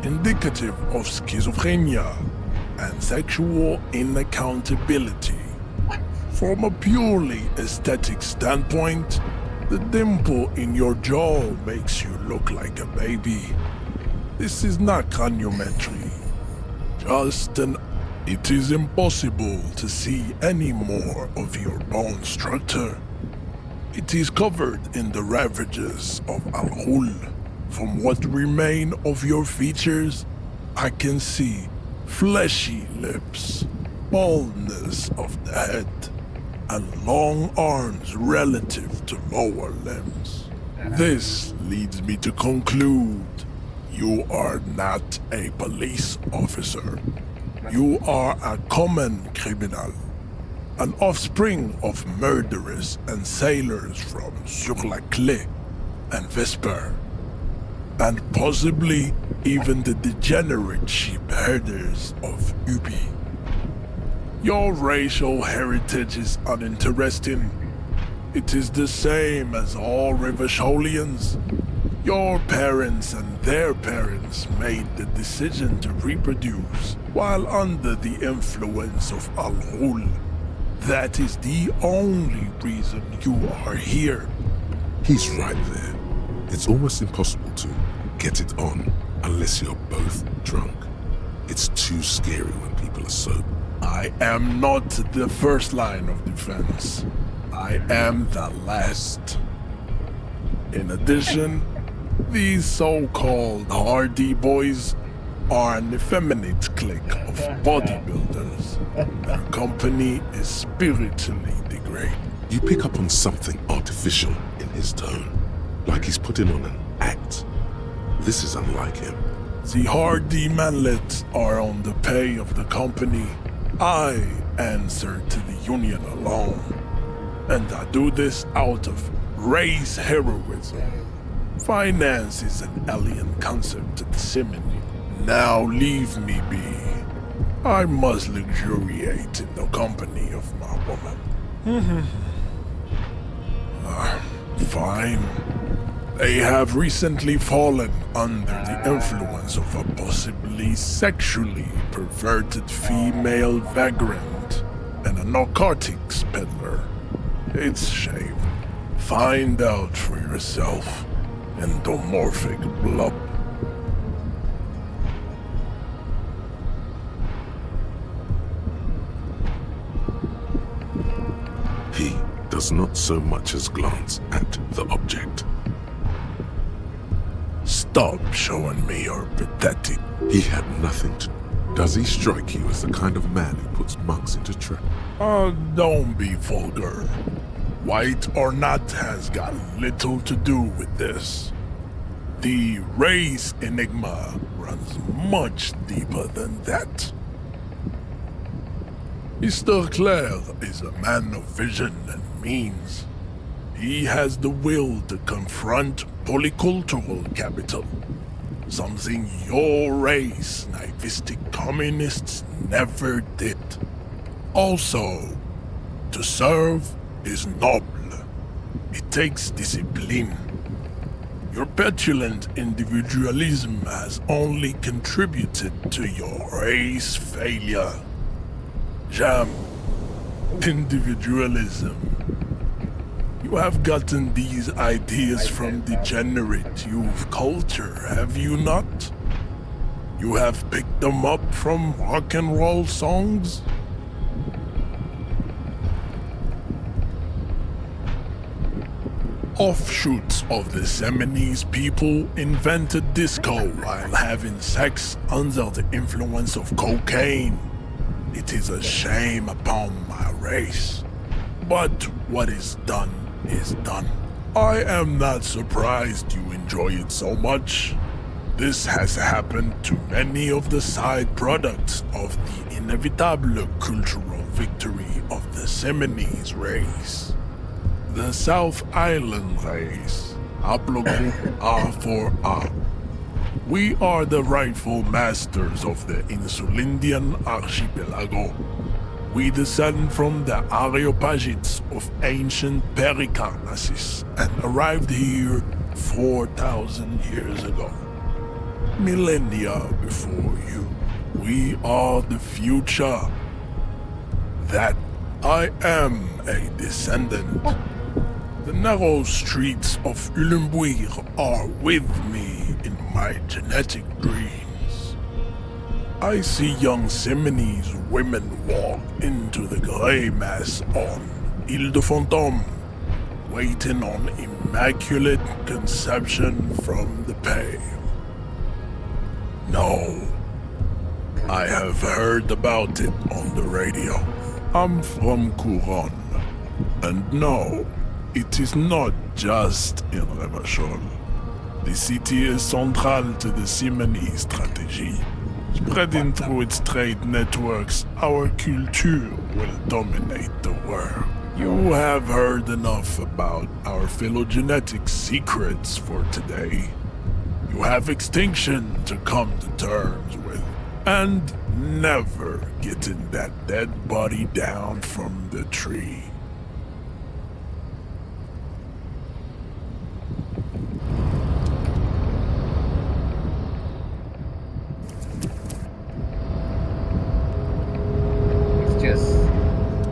indicative of schizophrenia and sexual inaccountability. From a purely aesthetic standpoint, the dimple in your jaw makes you look like a baby. This is not craniometry. It is impossible to see any more of your bone structure. It is covered in the ravages of Al Ghul. From what remain of your features, I can see fleshy lips, baldness of the head, and long arms relative to lower limbs. This leads me to conclude you are not a police officer. You are a common criminal, an offspring of murderers and sailors from Sur-la-Clé and Vesper, and possibly even the degenerate sheep herders of Ubi. Your racial heritage is uninteresting. It is the same as all Revacholians. Your parents and their parents made the decision to reproduce while under the influence of Al Ghul. That is the only reason you are here. He's right there. It's almost impossible to get it on unless you're both drunk. It's too scary when people are sober. I am not the first line of defense. I am the last. In addition, these so-called Hardy Boys are an effeminate clique of bodybuilders. Their company is spiritually degraded. You pick up on something artificial in his tone, like he's putting on an act. This is unlike him. The Hardy manlets are on the pay of the company. I answer to the union alone. And I do this out of race heroism. Finance is an alien concept to the Simony. Now leave me be. I must luxuriate in the company of my woman. Fine. They have recently fallen under the influence of a possibly sexually perverted female vagrant and a narcotics peddler. It's a shame. Find out for yourself. Endomorphic blub. He does not so much as glance at the object. Stop showing me your pathetic. He had nothing to... Does he strike you as the kind of man who puts monks into trap? Don't be vulgar. White or not has got little to do with this. The race enigma runs much deeper than that. Mr. Clare is a man of vision and means. He has the will to confront polycultural capital, something your race, naivistic communists, never did. Also, to serve is noble. It takes discipline. Your petulant individualism has only contributed to your race failure. Jam. Individualism. You have gotten these ideas from degenerate youth culture, have you not? You have picked them up from rock and roll songs? Offshoots of the Seminoles people invented disco while having sex under the influence of cocaine. It is a shame upon my race. But what is done is done. I am not surprised you enjoy it so much. This has happened to many of the side products of the inevitable cultural victory of the Seminoles race. The South Island race, haplogroup R4R. We are the rightful masters of the Insulindian archipelago. We descend from the Areopagites of ancient Pericarnassus and arrived here 4,000 years ago. Millennia before you. We are the future. That I am a descendant. The narrow streets of Ulimbuir are with me in my genetic dreams. I see young Seminoles women walk into the grey mass on Ile de Fantôme, waiting on immaculate conception from the pale. No, I have heard about it on the radio. I'm from Couronne, and no, it is not just in Revachol. The city is central to the Simony strategy. Spreading through its trade networks, our culture will dominate the world. You have heard enough about our phylogenetic secrets for today. You have extinction to come to terms with, and never getting that dead body down from the tree.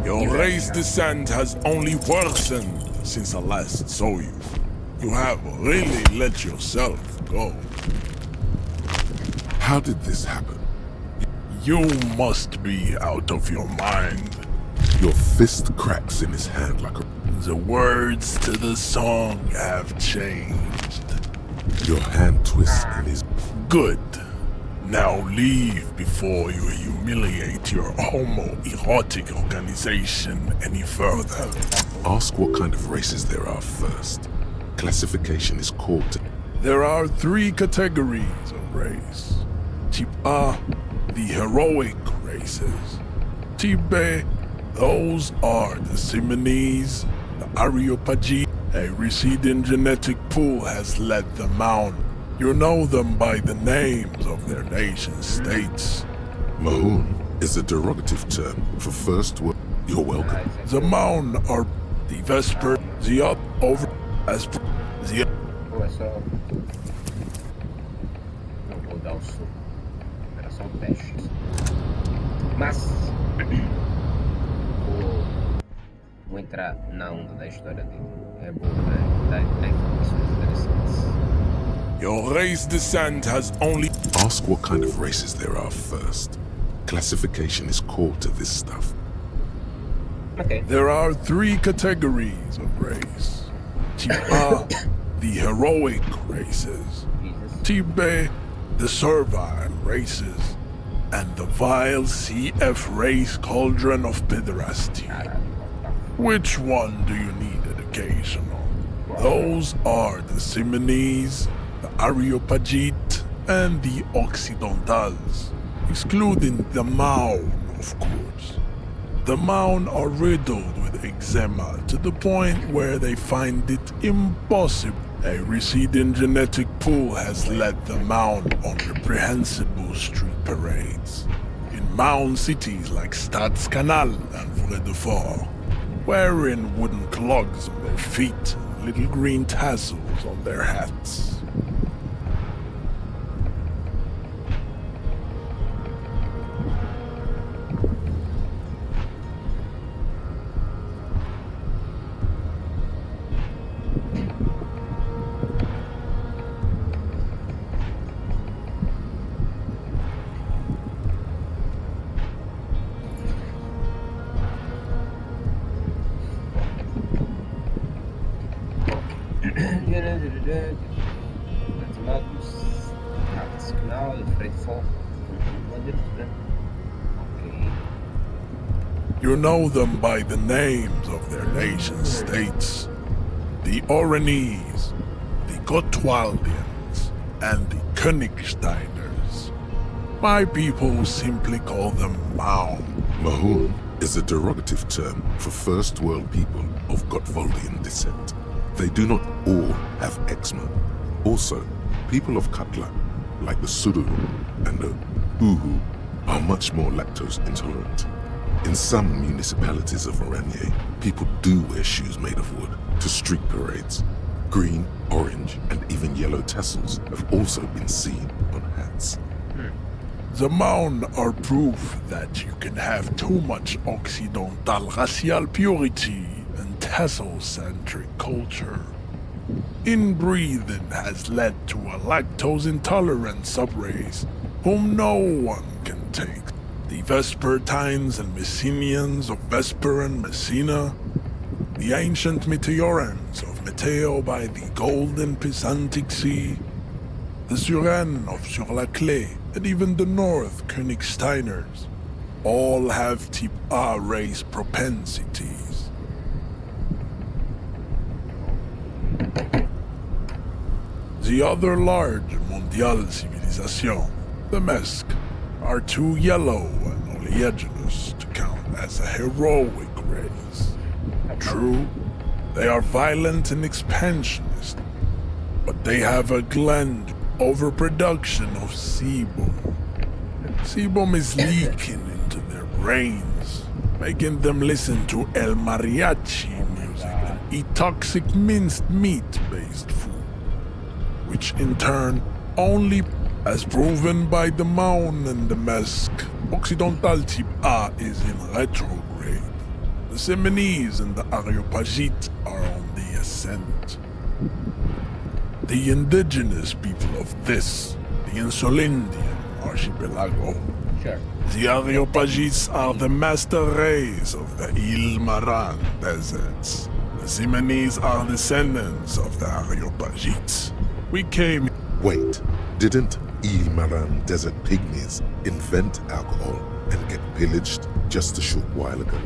Your race descent has only worsened since I last saw you. You have really let yourself go. How did this happen? You must be out of your mind. Your fist cracks in his hand like a... The words to the song have changed. Your hand twists in his... Good. Now leave before you humiliate your homoerotic organization any further. Ask what kind of races there are first. Classification is called to... There are 3 categories of race. Type A, the heroic races. Type B, those are the Seminoles, the Areopagi. A receding genetic pool has led them on. You know them by the names of their nation states. Mahoon is a derogative term for first word. You're welcome. The Maun are the Vesper, the up over as the... Pô, é só... Não vou dar o soco. Era só um teste. Mas... Vou entrar na onda da história dele. É bom, né? Dá informações interessantes. Your race descent has only... Ask what kind of races there are first. Classification is called to this stuff. Okay. There are 3 categories of race. Type A, the heroic races. Type B, the servile races. And the vile CF race cauldron of pederasty. Which one do you need education on? Those are the Seminoles, the Areopagite, and the Occidentals, excluding the Maun, of course. The Maun are riddled with eczema to the point where they find it impossible. A receding genetic pool has led the Maun on reprehensible street parades. In Maun cities like Stadskanal and Vredefort, wearing wooden clogs on their feet and little green tassels on their hats. You know them by the names of their nation-states. The Oranese, the Gotwaldians, and the Königsteiners. My people simply call them Maun. Mahun is a derogative term for first world people of Gotwaldian descent. They do not all have eczema. Also, people of Katla, like the Suru and the Uhu, are much more lactose intolerant. In some municipalities of Oranje, people do wear shoes made of wood to street parades. Green, orange, and even yellow tassels have also been seen on hats. The Maun are proof that you can have too much Occidental racial purity and tassel-centric culture. Inbreeding has led to a lactose-intolerant subrace whom no one can take. The Vespertines and Messenians of Vesper and Messina, the ancient Meteorans of Meteo by the golden Pisantic Sea, the Suren of Sur-la-Clé, and even the North Königsteiners, all have type A race propensities. The other large Mondial civilization, the Mesk, are too yellow and oleaginous to count as a heroic race. True, they are violent and expansionist, but they have a gland overproduction of sebum. Sebum is leaking into their brains, making them listen to El Mariachi music and eat toxic minced meat-based food, which in turn only, as proven by the Maun and the Mesk, Occidental type A is in retrograde. The Semenese and the Areopagites are on the ascent. The indigenous people of this, the Insulindian archipelago. Sure. The Areopagites are the master race of the Ilmaran deserts. The Semenese are descendants of the Areopagites. We came... Wait, didn't Ilmaran desert pygmies invent alcohol and get pillaged just a short while ago?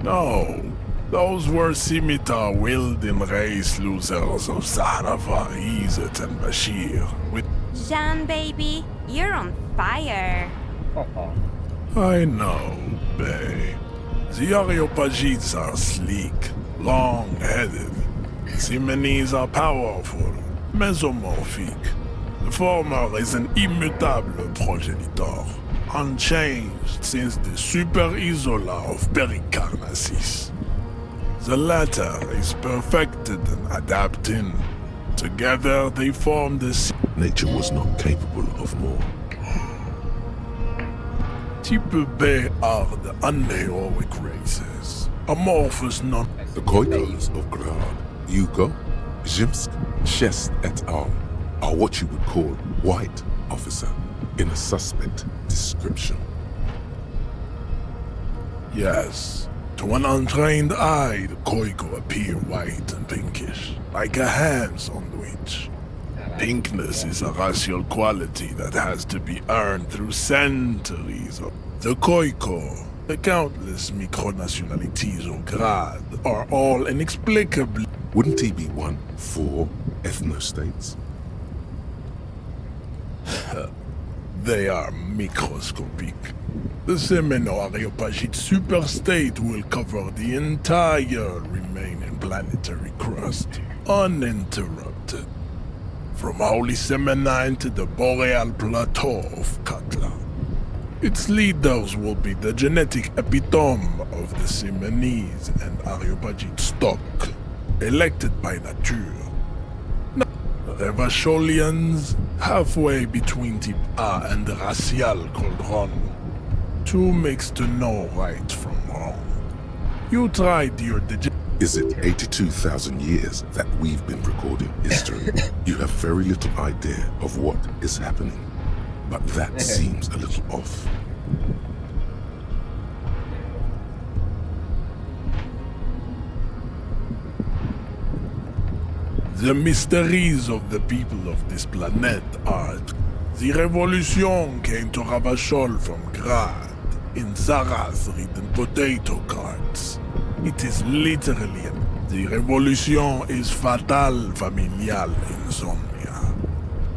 No, those were scimitar wielding race losers of Zahrafa, Izzet, and Bashir. With Jean, baby, you're on fire. I know, bae. The Areopagites are sleek, long-headed. The Semenese are powerful, mesomorphic. The former is an immutable progenitor, unchanged since the Super Isola of Pericarnassus. The latter is perfected and adapting. Together they form the... Nature was not capable of more. Type B are the unheroic races, amorphous non... The Khoikos of Grad, Yugo, Zhimsk, Shest et al. Are what you would call white, officer, in a suspect description. Yes. To an untrained eye, the Khoiko appear white and pinkish, like a ham sandwich. Pinkness is a racial quality that has to be earned through centuries of... The Khoiko, the countless micronationalities of Grad, are all inexplicably... Wouldn't he be one for ethnostates? They are microscopic. The Semino-Areopagite superstate will cover the entire remaining planetary crust, uninterrupted. From Holy Semenine to the Boreal Plateau of Katla. Its leaders will be the genetic epitome of the Simonese and Areopagite stock, elected by nature. Revacholians, halfway between Type A and the racial cauldron. Two makes to know right from wrong. You tried your Is it 82,000 years that we've been recording history? You have very little idea of what is happening, but that seems a little off. The mysteries of the people of this planet are... The revolution came to Revachol from Grad, in Zarath-ridden potato carts. It is literally... The revolution is fatal familial insomnia.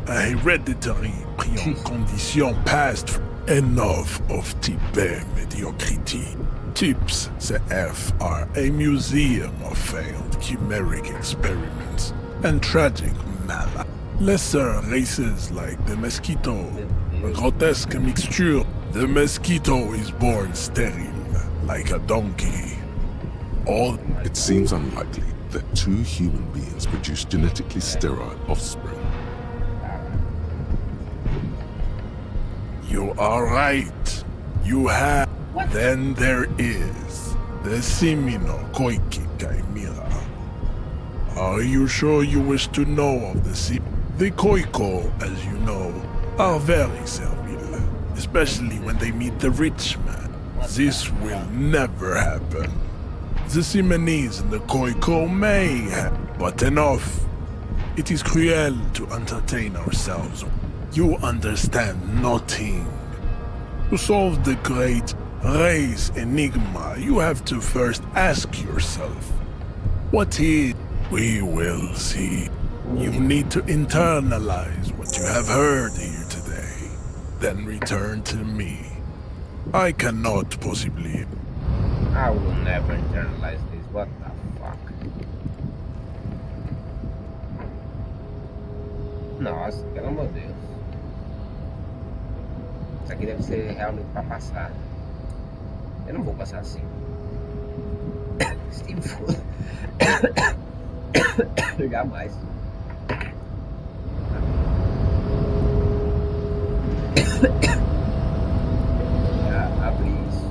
A hereditary condition passed. Enough of type mediocrity. Types CF are a museum of failed chimeric experiments and tragic mala. Lesser races like the mosquito, a grotesque mixture. The mosquito is born sterile, like a donkey. All... It seems unlikely that two human beings produce genetically sterile offspring. You are right. You have... What? Then there is the Simino Koiki Chimera. Are you sure you wish to know of the The Koiko, as you know, are very servile, especially when they meet the rich man. This will never happen. The Simonese and the Koiko may have, but enough. It is cruel to entertain ourselves. You understand nothing. To solve the great race enigma, you have to first ask yourself, what is... We will see. You need to internalize what you have heard here today, then return to me. I cannot possibly... I will never internalize this, what the fuck? Nossa, pelo amor de Deus. Isso aqui deve ser realmente pra passar. Eu não vou passar assim. Steve foda. Jamais. Já abri isso.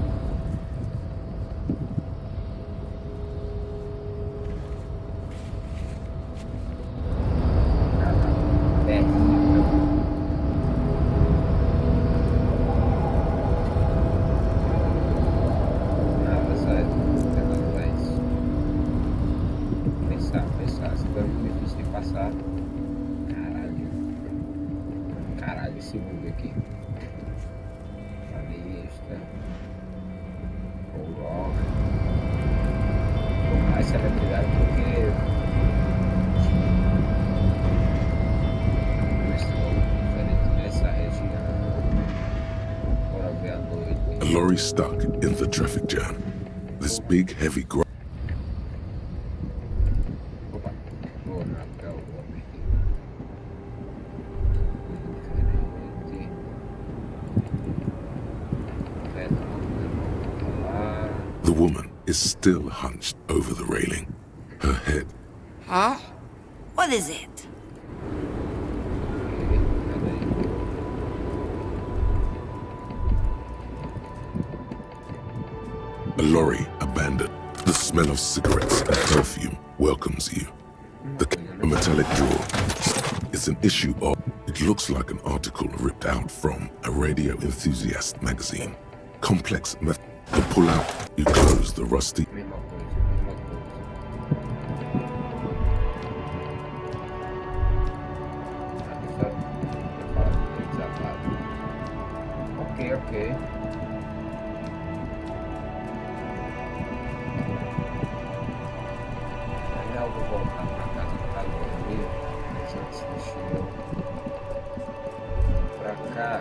Caralho, esse bug aqui. A lista. Coloca. Com mais celebridade porque. Diferente dessa região. Bora ver a noite. A lorry stuck in the traffic jam. This big, heavy Opa, vou navegar o homem aqui. The woman is still hunched over the railing. Her head. Huh? What is it? A lorry abandoned. The smell of cigarettes and perfume welcomes you. The metallic door is an issue of... It looks like an article ripped out from a radio enthusiast magazine. Complex method. To pull out, you close the rusty... Ok. Ainda eu vou voltar pra casa do calor ali, mas antes deixa eu pra cá.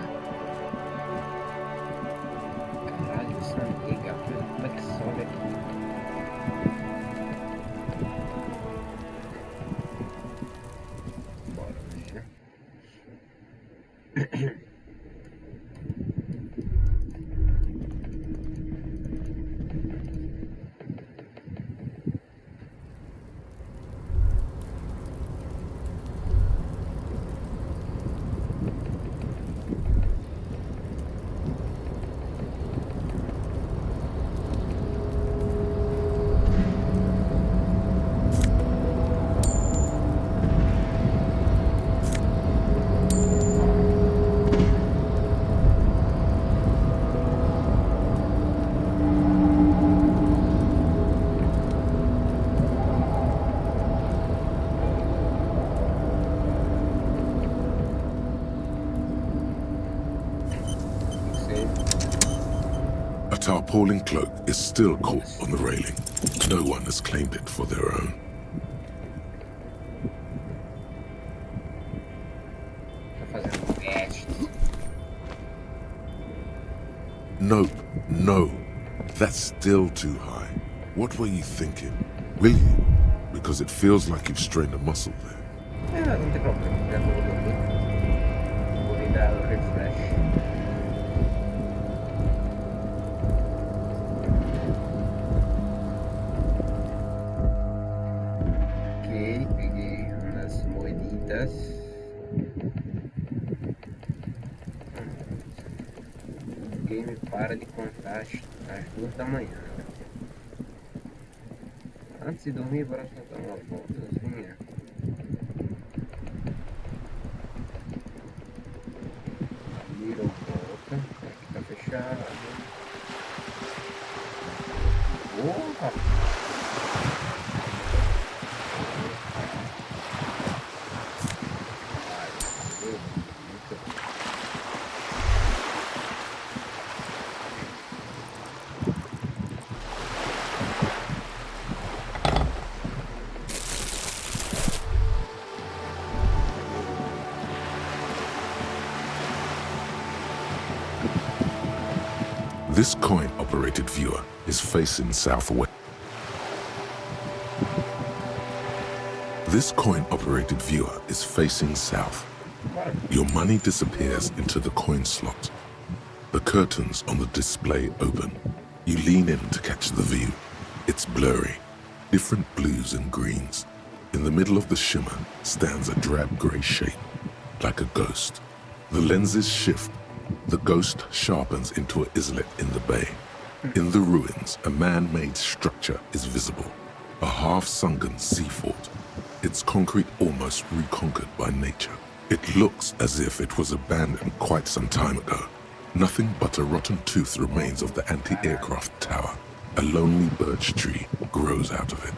appalling cloak is still caught on the railing. No one has claimed it for their own. Tô fazendo quest. Nope, no. That's still too high. What were you thinking? Will you? Because it feels like you've strained a muscle there. Não tem problema. Já tô aqui. Vou lhe dar o refresh. Ok, peguei umas moeditas. O game para de contar às 2 da manhã. Antes de dormir, bora soltar uma voltazinha. Abriram volta. Aqui tá fechado. Opa! This coin-operated viewer is facing southwest. This coin-operated viewer is facing south. Your money disappears into the coin slot. The curtains on the display open. You lean in to catch the view. It's blurry, different blues and greens. In the middle of the shimmer stands a drab grey shape, like a ghost. The lenses shift. The ghost sharpens into an islet in the bay. In the ruins, a man-made structure is visible. A half-sunken sea fort. Its concrete almost reconquered by nature. It looks as if it was abandoned quite some time ago. Nothing but a rotten tooth remains of the anti-aircraft tower. A lonely birch tree grows out of it.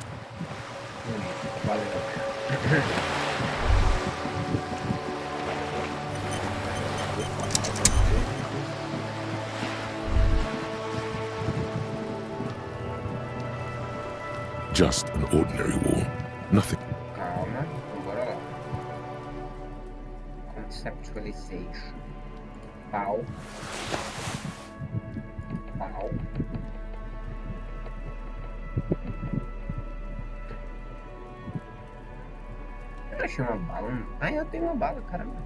Just an ordinary wall. Nothing. Calma, bora lá. Conceptualization. Pau. Pau. Eu achei uma bala. Ah, eu tenho uma bala, caramba.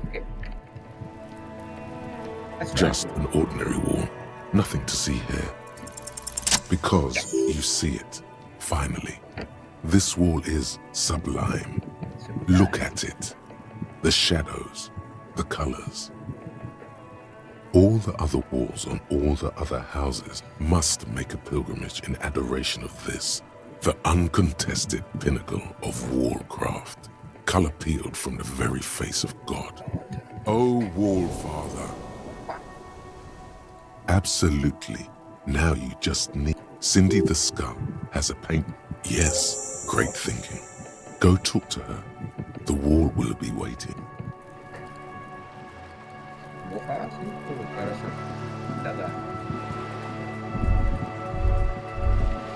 Ok. Just an ordinary wall. Nothing to see here. Because you see it, finally. This wall is sublime. Look at it. The shadows, the colors. All the other walls on all the other houses must make a pilgrimage in adoration of this, the uncontested pinnacle of wallcraft, color peeled from the very face of God. Oh, Wall Father. Absolutely. Now you just need... Cindy the Skull has a paint... Yes, great thinking. Go talk to her. The wall will be waiting. Vou falar assim pro cara só. Tá.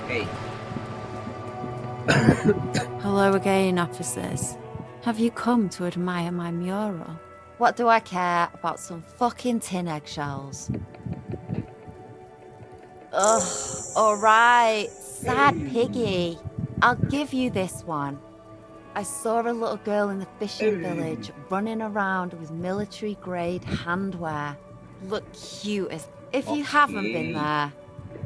Hey. Hello again, officers. Have you come to admire my mural? What do I care about some fucking tin eggshells? Ugh, alright, sad piggy. I'll give you this one. I saw a little girl in the fishing village running around with military-grade handwear. Look cute as... If you haven't been there,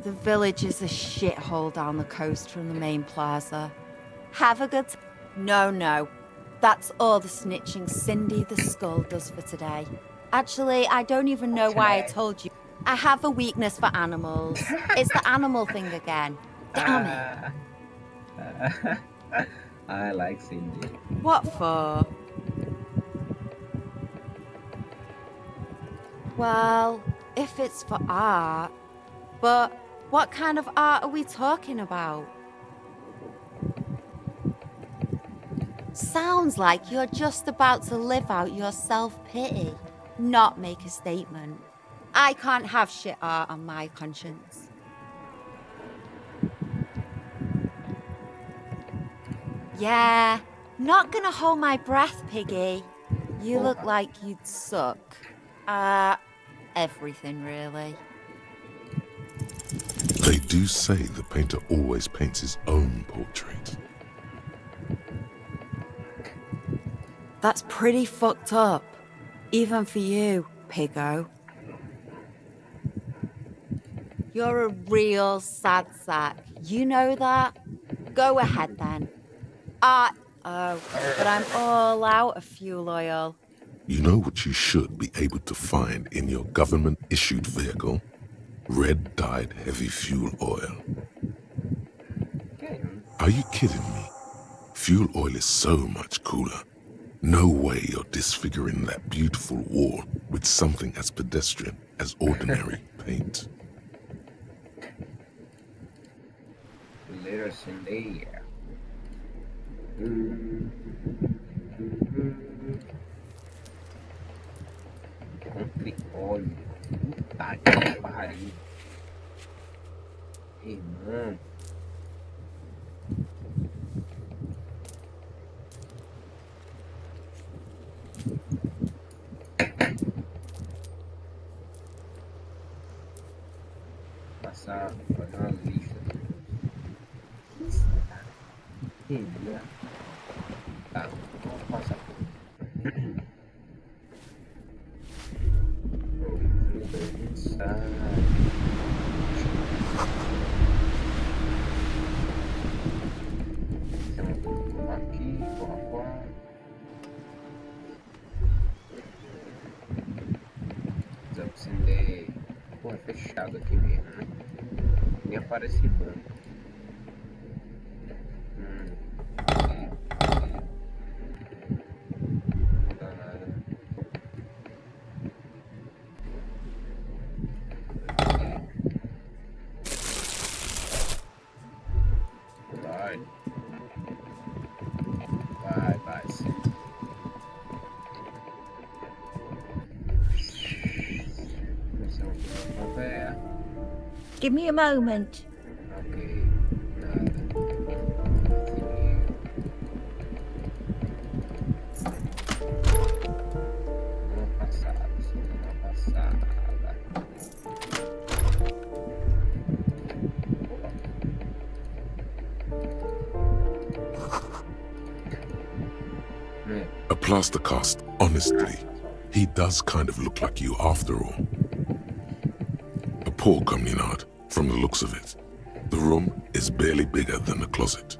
the village is a shithole down the coast from the main plaza. Have a good... No. That's all the snitching Cindy the Skull does for today. Actually, I don't even know why I told you. I have a weakness for animals. It's the animal thing again. Damn it. I like Cindy. What for? Well, if it's for art. But what kind of art are we talking about? Sounds like you're just about to live out your self-pity, not make a statement. I can't have shit art on my conscience. Yeah, not gonna hold my breath, Piggy. You look like you'd suck. Everything really. They do say the painter always paints his own portrait. That's pretty fucked up. Even for you, Piggo. You're a real sad sack. You know that? Go ahead then. But I'm all out of fuel oil. You know what you should be able to find in your government-issued vehicle? Red-dyed heavy fuel oil. Are you kidding me? Fuel oil is so much cooler. No way you're disfiguring that beautiful wall with something as pedestrian as ordinary paint. Later Sunday. Compre óleo. Puta que pariu. Irmão. Passar, fazer uma lista. Isso, cara. Entendeu? Tá, vamos passar. Aqui, porra. Precisa acender. Porra, fechado aqui mesmo, né? Nem aparece branco. Não dá nada. Vai, sim. Give me a moment. Ok, nada. Semana passada. A plaster cast, honestly, he does kind of look like you after all. A poor communard, from the looks of it. The room is barely bigger than the closet.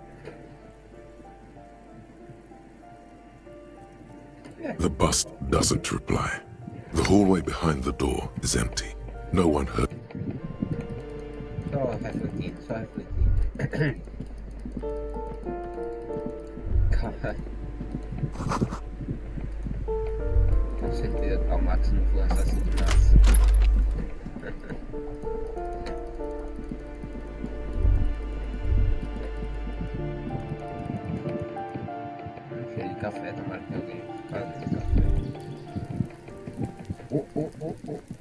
The bust doesn't reply. The hallway behind the door is empty. No one heard. Só refletindo. Caralho. Com certeza o Max não foi assassino de massa. Cheio de café, tomara que alguém fazendo café.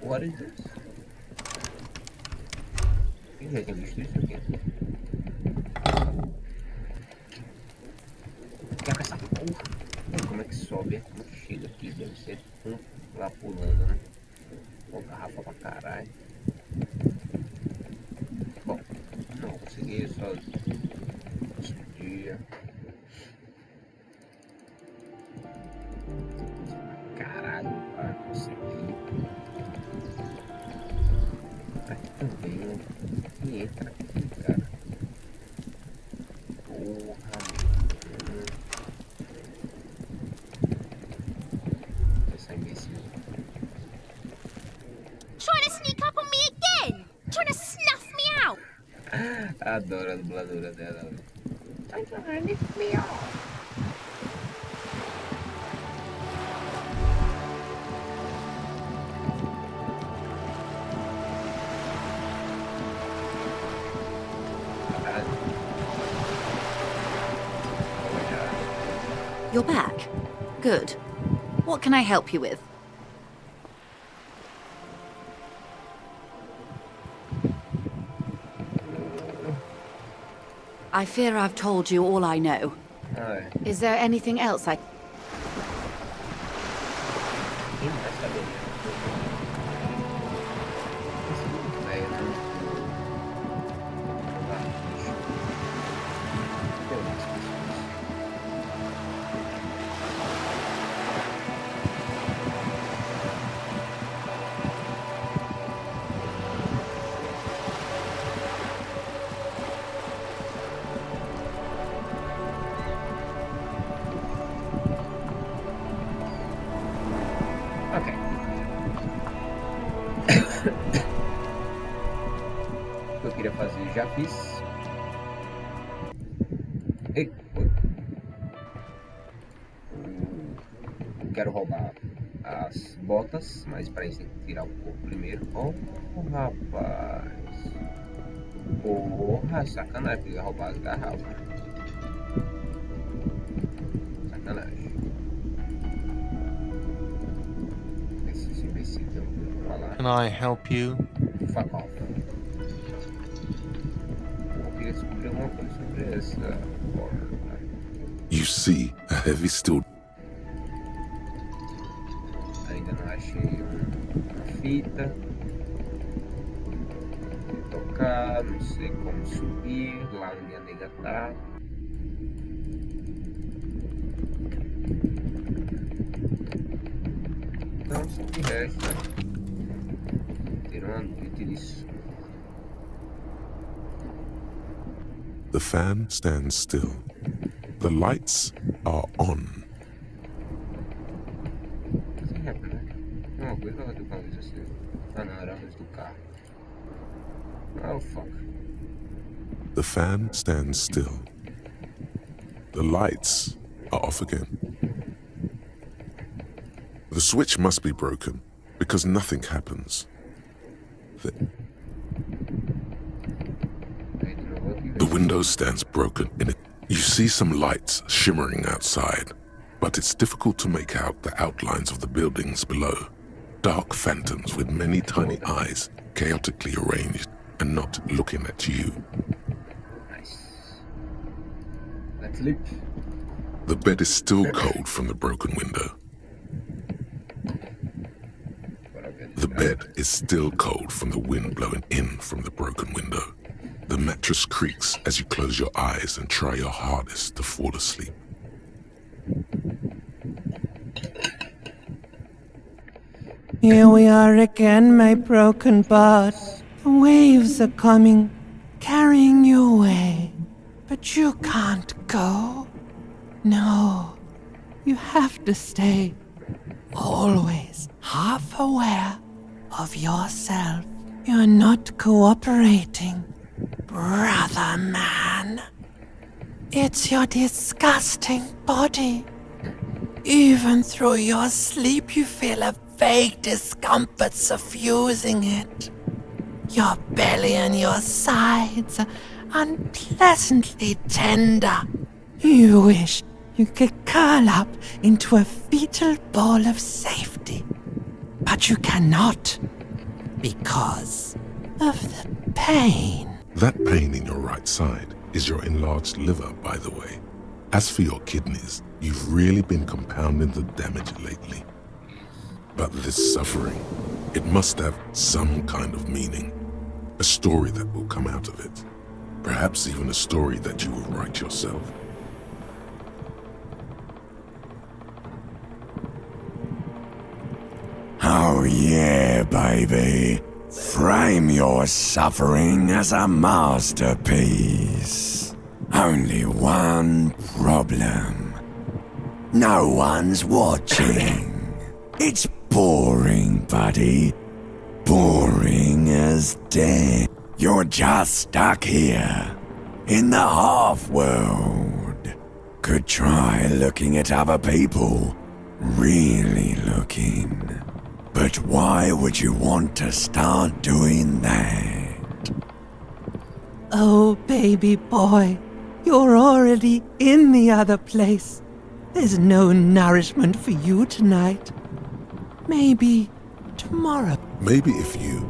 What is this? Eu já tinha visto isso aqui. Que é essa porra? Como é que sobe? Chega aqui, deve ser lá pulando, né? Pô, garrafa pra caralho. Bom, não consegui, só dia. Caralho, para conseguir. Aqui também, né? E entra aqui, cara. Porra, mano. Essa imbecil. Trying to sneak up on me again? Trying to snuff me out? Adoro a dubladora dela. Tá trying to sniff me out. You're back. Good. What can I help you with? I fear I've told you all I know. Ai, Is there anything else I... quem vai saber? Esse é muito velho, né? Tá, deixa eu pegar as pessoas. Ok. O que eu queria fazer, já fiz. Ei, oi. Quero roubar as botas, mas para isso tem que tirar o corpo primeiro. Oh, rapaz. Porra, sacanagem, porque roubar as garrafas. Sacanagem. Esse imbecil tem um falar. Can I help you? Fuck off. Eu queria descobrir alguma coisa sobre essa porta. You see a heavy steel Ainda não achei uma fita. Tocar, não sei como subir, lá onde a nega tá. Então, só que resta ter uma noite de sono. The fan stands still. The lights are on. Sem rap, né? Uma coisa que eu tô com a luz acesa. Ah não, era a luz do carro. Oh fuck. The fan stands still. The lights are off again. The switch must be broken because nothing happens. The window stands broken in it. You see some lights shimmering outside, but it's difficult to make out the outlines of the buildings below. Dark phantoms with many tiny eyes, chaotically arranged and not looking at you. Nice. Let's leap. The bed is still cold from the broken window. The bed is still cold from the wind blowing in from the broken window. The mattress creaks as you close your eyes and try your hardest to fall asleep. Here we are again, my broken bud. The waves are coming, carrying you away. But you can't go. No, you have to stay. Always half aware of yourself. You're not cooperating, brother man. It's your disgusting body. Even through your sleep you feel a vague discomfort suffusing it. Your belly and your sides are unpleasantly tender. You wish you could curl up into a fetal ball of safety. But you cannot, because of the pain. That pain in your right side is your enlarged liver, by the way. As for your kidneys, you've really been compounding the damage lately. But this suffering, it must have some kind of meaning. A story that will come out of it. Perhaps even a story that you will write yourself. Oh yeah, baby. Frame your suffering as a masterpiece. Only one problem. No one's watching. It's boring, buddy. Boring as death. You're just stuck here, in the half-world. Could try looking at other people. Really looking. But why would you want to start doing that? Oh, baby boy, you're already in the other place. There's no nourishment for you tonight. Maybe tomorrow. Maybe if you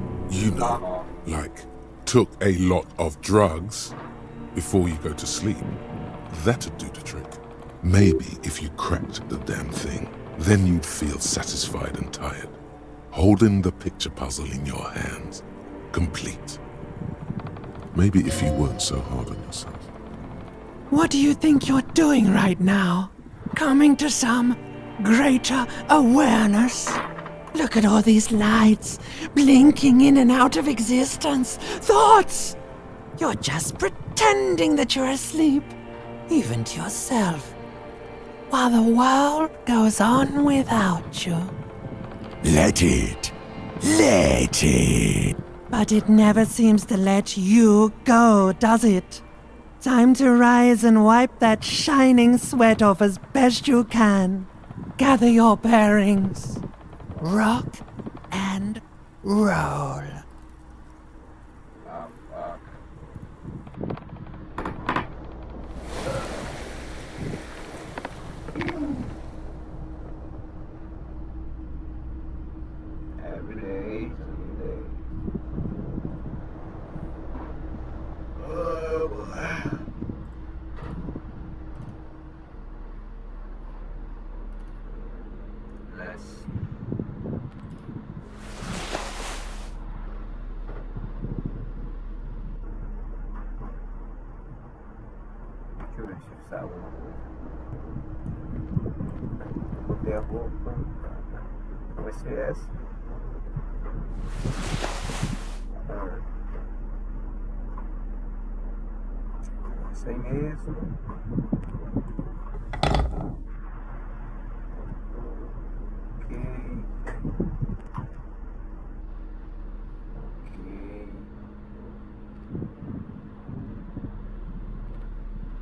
know, like, took a lot of drugs, before you go to sleep. That'd do the trick. Maybe if you cracked the damn thing, then you'd feel satisfied and tired, holding the picture puzzle in your hands, complete. Maybe if you weren't so hard on yourself. What do you think you're doing right now? Coming to some greater awareness? Look at all these lights, blinking in and out of existence. Thoughts! You're just pretending that you're asleep, even to yourself, while the world goes on without you. Let it. Let it. But it never seems to let you go, does it? Time to rise and wipe that shining sweat off as best you can. Gather your bearings. Rock and roll. Every day. Oh boy. Let's. Deixa eu ver se sai alguma coisa. Botei a roupa. Vai ser essa. Isso aí mesmo. Ok.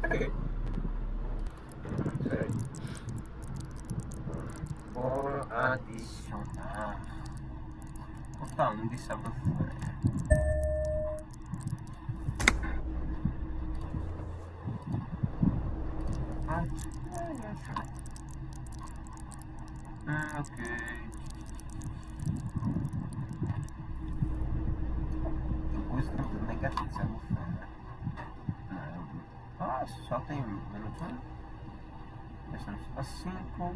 Ok. Sério. Bora adicionar. Botar um de sabor. Ok. Depois do negativo de sabor, né? Ah, só tem menos um. Deixamos para 5.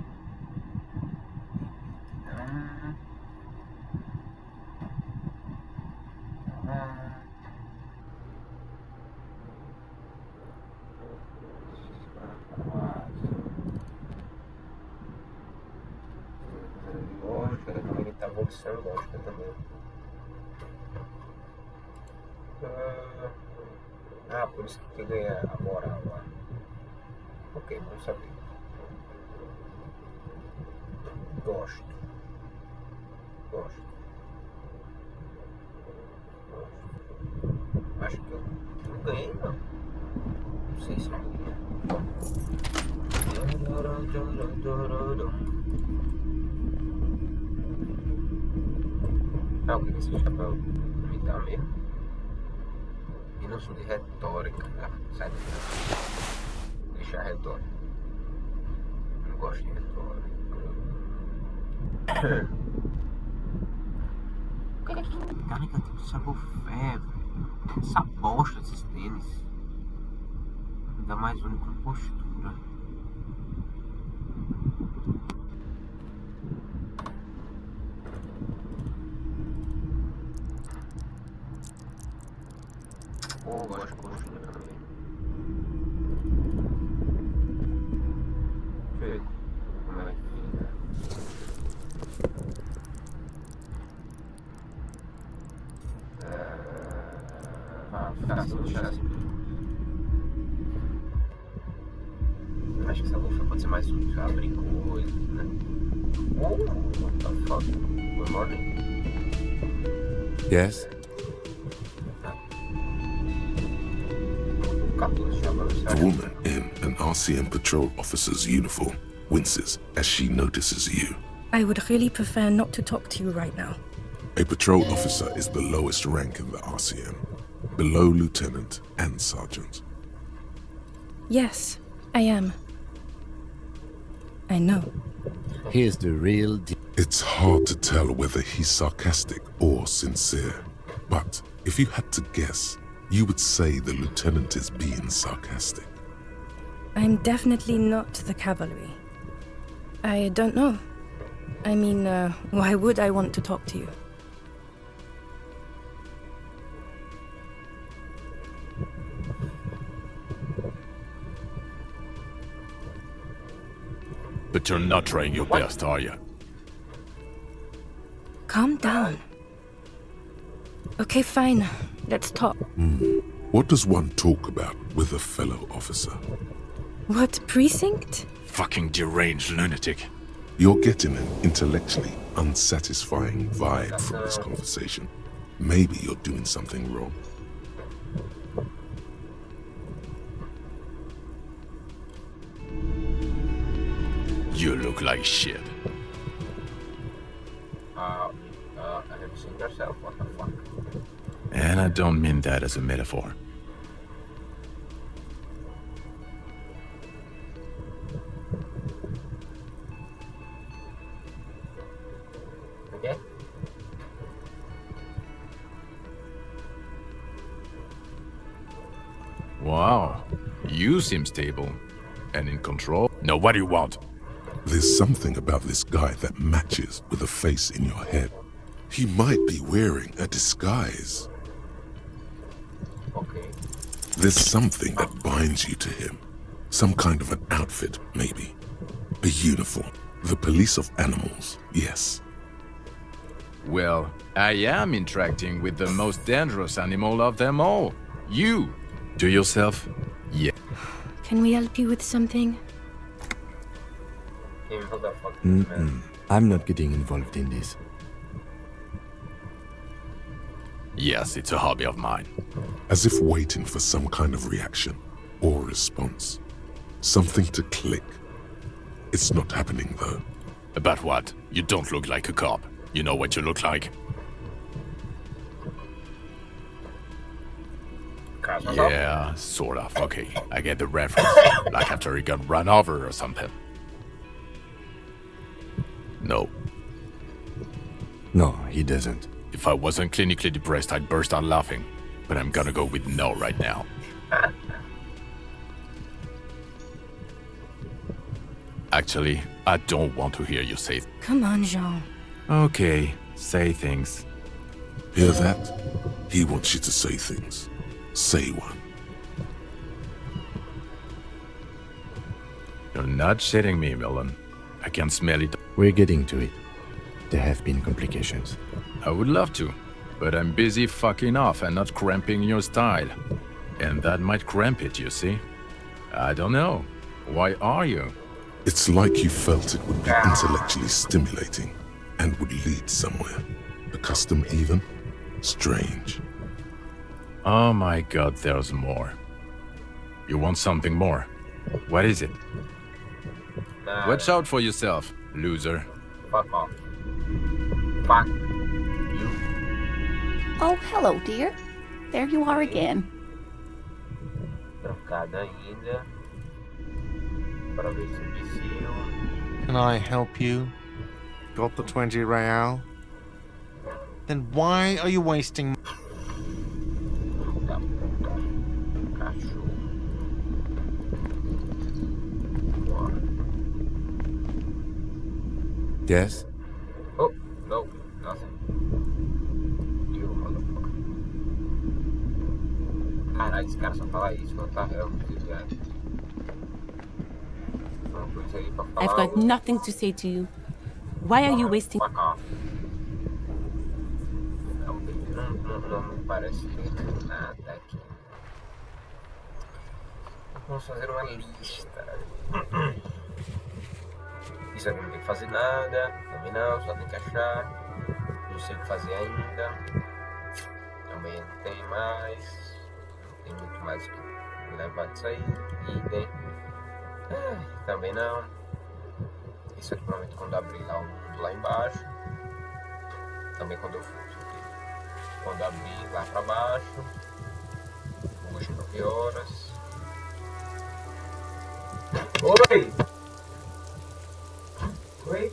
Lógica, também está evolução lógica também. Ah, por isso que ganha a moral lá. Ok, não sabia. Gosto. Acho que eu não ganhei, não. Não sei se eu ganhei. Ah, eu queria esse chapéu me dá mesmo. E não sou de retórica, tá? Sai daí. Deixa a retórica. Não gosto de retórica. Cara, negativo de sabor fé, velho. Essa bosta desses tênis. Ainda mais um com postura. Pô, eu gosto de postura também. Deixa eu ver como é que fica. Fixação do chassi. Acho que essa lufa pode ser mais útil pra abrir coisas, né? Oh, what the fuck? Good morning. Yes? The woman in an RCM patrol officer's uniform winces as she notices you. I would really prefer not to talk to you right now. A patrol officer is the lowest rank in the RCM, below lieutenant and sergeant. Yes, I am. I know. Here's the real deal. It's hard to tell whether he's sarcastic or sincere, but if you had to guess, You would say the lieutenant is being sarcastic. I'm definitely not the cavalry. I don't know. I mean, why would I want to talk to you? But you're not trying your best, are you? Calm down. Okay, fine. Let's talk. What does one talk about with a fellow officer? What precinct? Fucking deranged lunatic. You're getting an intellectually unsatisfying vibe from this conversation. Maybe you're doing something wrong. You look like shit. Have you seen yourself? What the fuck? And I don't mean that as a metaphor. Okay. Wow. You seem stable. And in control. Now what do you want? There's something about this guy that matches with a face in your head. He might be wearing a disguise. Okay. There's something that binds you to him. Some kind of an outfit, maybe. A uniform. The police of animals, yes. Well, I am interacting with the most dangerous animal of them all. You. To yourself? Yeah. Can we help you with something? I'm not getting involved in this. Yes, it's a hobby of mine. As if waiting for some kind of reaction or response. Something to click. It's not happening though. About what? You don't look like a cop. You know what you look like? Yeah, sort of. Okay, I get the reference. Like after he got run over or something. No. No, he doesn't. If I wasn't clinically depressed, I'd burst out laughing. But I'm gonna go with no right now. Actually, I don't want to hear you say... Come on, Jean. Okay, say things. Hear that? He wants you to say things. Say one. You're not shitting me, Millen. I can smell it. We're getting to it. There have been complications. I would love to, but I'm busy fucking off and not cramping your style. And that might cramp it, you see? I don't know. Why are you? It's like you felt it would be intellectually stimulating and would lead somewhere. A custom even? Strange. Oh my god, there's more. You want something more? What is it? Watch out for yourself, loser. Fuck off. Fuck you. Oh, hello, dear. There you are again. Trancada ainda. Para ver se vicio. Can I help you? Got the 20 real? Then why are you wasting... Yes? Oh, no, nothing. You motherfucker. Caralho, esse cara só fala isso quando tá realmente desviado. Uma coisa aí pra falar. I've got nothing to say to you. Why are you wasting... Fuck off. Não me parece ter nada aqui. Vamos fazer uma lista. Isso aqui não tem que fazer nada, também não, só tem que achar. Não sei o que fazer ainda. Também não tem mais. Não tem muito mais que levar disso aí. Idem. Também não. Isso aqui provavelmente quando abrir lá o mundo lá embaixo. Também quando eu for aqui. Quando abrir lá pra baixo. Hoje 9 horas. Oi! Oi?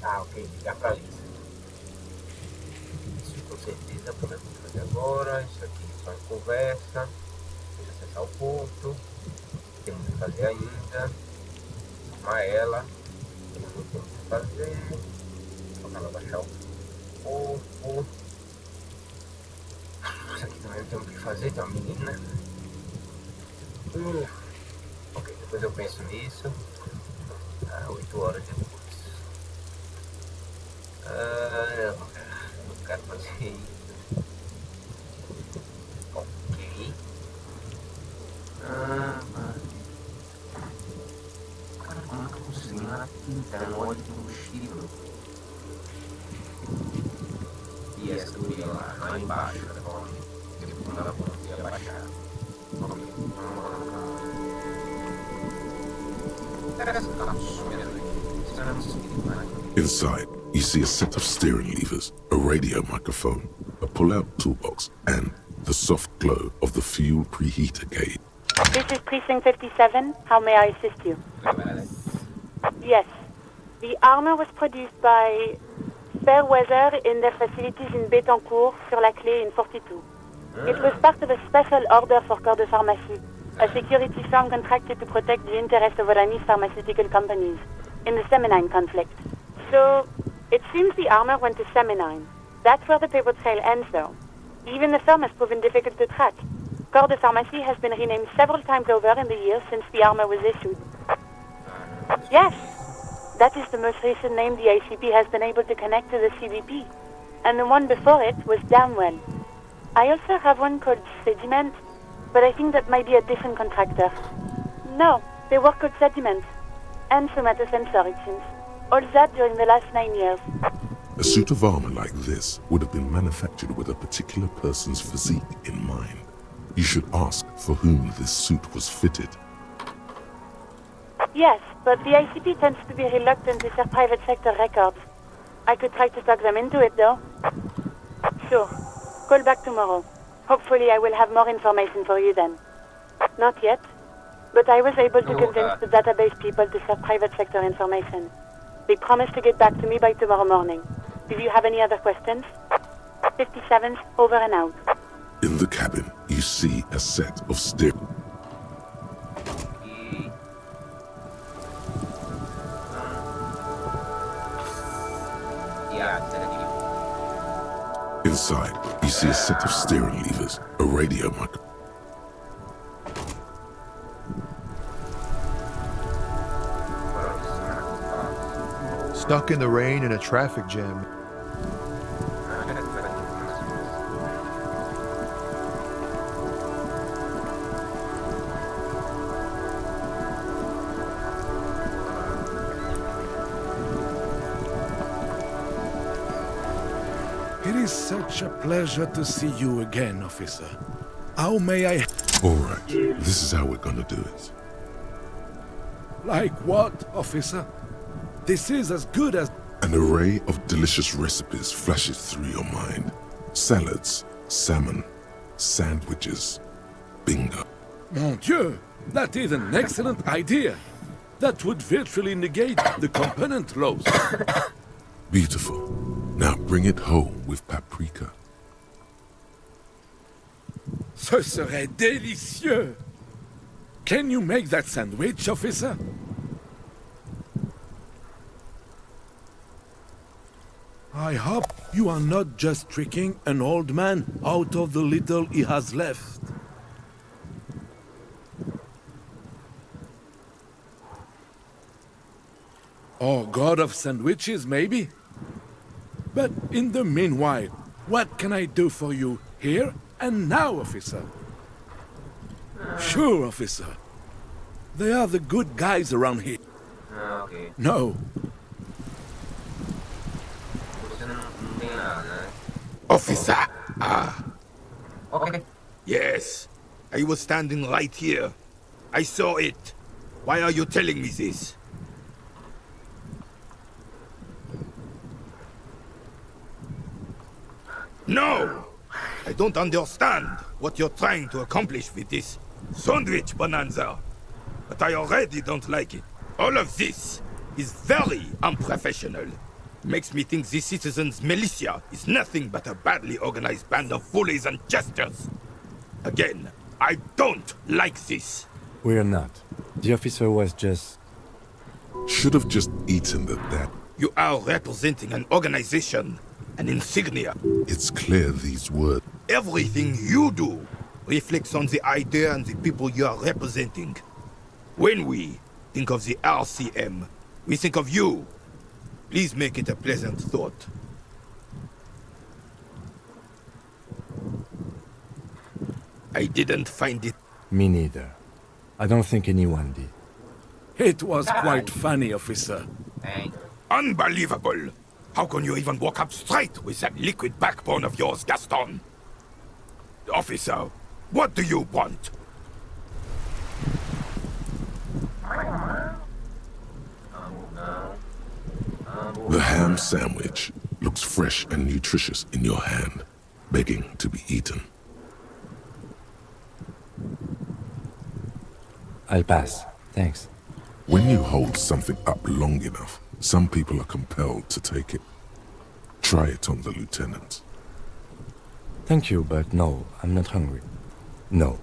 Ah, ok, ligar pra lista. Isso com certeza podemos fazer agora. Isso aqui é só em conversa. Deixa eu acessar o porto. Temos que fazer ainda. Arrumar ela. Temos que fazer. Falta ela baixar o corpo. Isso aqui também temos que fazer, tem uma menina. Ok, depois eu penso nisso. 8 horas depois. Não quero fazer isso. Ok. Cara, como é que eu consegui lá pintar no óleo do mochilo? E essa guria lá embaixo, tá bom? Depois ela podia baixar. Inside, you see a set of steering levers, a radio microphone, a pull-out toolbox, and the soft glow of the fuel preheater gauge. This is Precinct 57. How may I assist you? Yes. The armor was produced by Fairweather in their facilities in Bétancourt, sur la Clé in 42. It was part of a special order for Corps de Pharmacie, a security firm contracted to protect the interests of Oranese pharmaceutical companies in the Seminine conflict. So, it seems the armor went to Seminine. That's where the paper trail ends, though. Even the firm has proven difficult to track. Corps de Pharmacie has been renamed several times over in the years since the armor was issued. Yes, that is the most recent name the ICP has been able to connect to the CBP. And the one before it was Damwell. I also have one called Sediment, but I think that might be a different contractor. No, they work called Sediment. And somatosensor, it seems. All that during the last 9 years. A suit of armor like this would have been manufactured with a particular person's physique in mind. You should ask for whom this suit was fitted. Yes, but the ICP tends to be reluctant to share private sector records. I could try to talk them into it, though. Sure. Call back tomorrow. Hopefully I will have more information for you then. Not yet, but I was able to convince the database people to share private sector information. They promised to get back to me by tomorrow morning. Do you have any other questions? 57's over and out. In the cabin, you see a set of steering. Inside, you see a set of steering levers, a radio microphone. Stuck in the rain in a traffic jam. It is such a pleasure to see you again, officer. How may I... All right, this is how we're gonna do it. Like what, officer? This is as good as... An array of delicious recipes flashes through your mind. Salads, salmon, sandwiches, bingo. Mon Dieu, that is an excellent idea. That would virtually negate the component loss. Beautiful. Now bring it home with paprika. Ce serait délicieux. Can you make that sandwich, officer? I hope you are not just tricking an old man out of the little he has left. Or god of sandwiches, maybe? But in the meanwhile, what can I do for you here and now, officer? Sure, officer. They are the good guys around here. Okay. No. Officer! Okay. Yes. I was standing right here. I saw it. Why are you telling me this? No! I don't understand what you're trying to accomplish with this sandwich bonanza. But I already don't like it. All of this is very unprofessional. makes me think the citizens' militia is nothing but a badly organized band of bullies and jesters. Again, I don't like this. We're not. The officer was just... Should have just eaten that. You are representing an organization, an insignia. It's clear these words. Everything you do reflects on the idea and the people you are representing. When we think of the RCM, we think of you. Please make it a pleasant thought. I didn't find it. Me neither. I don't think anyone did. It was quite funny, officer. Unbelievable! How can you even walk up straight with that liquid backbone of yours, Gaston? Officer, what do you want? The ham sandwich looks fresh and nutritious in your hand, begging to be eaten. I'll pass. Thanks. When you hold something up long enough, some people are compelled to take it. Try it on the lieutenant. Thank you, but no, I'm not hungry. No.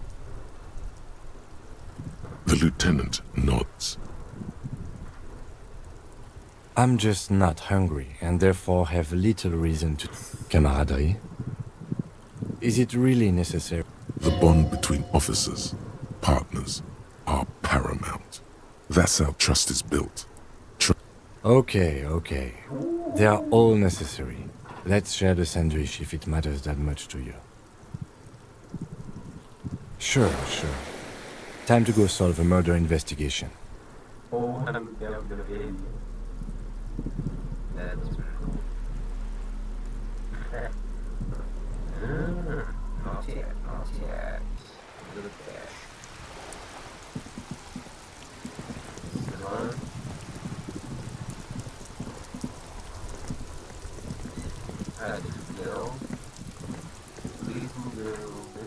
The lieutenant nods. I'm just not hungry, and therefore have little reason to... Camaraderie? Is it really necessary? The bond between officers, partners, are paramount. That's how trust is built. Okay. They are all necessary. Let's share the sandwich if it matters that much to you. Sure. Time to go solve a murder investigation. Not yet. Look there.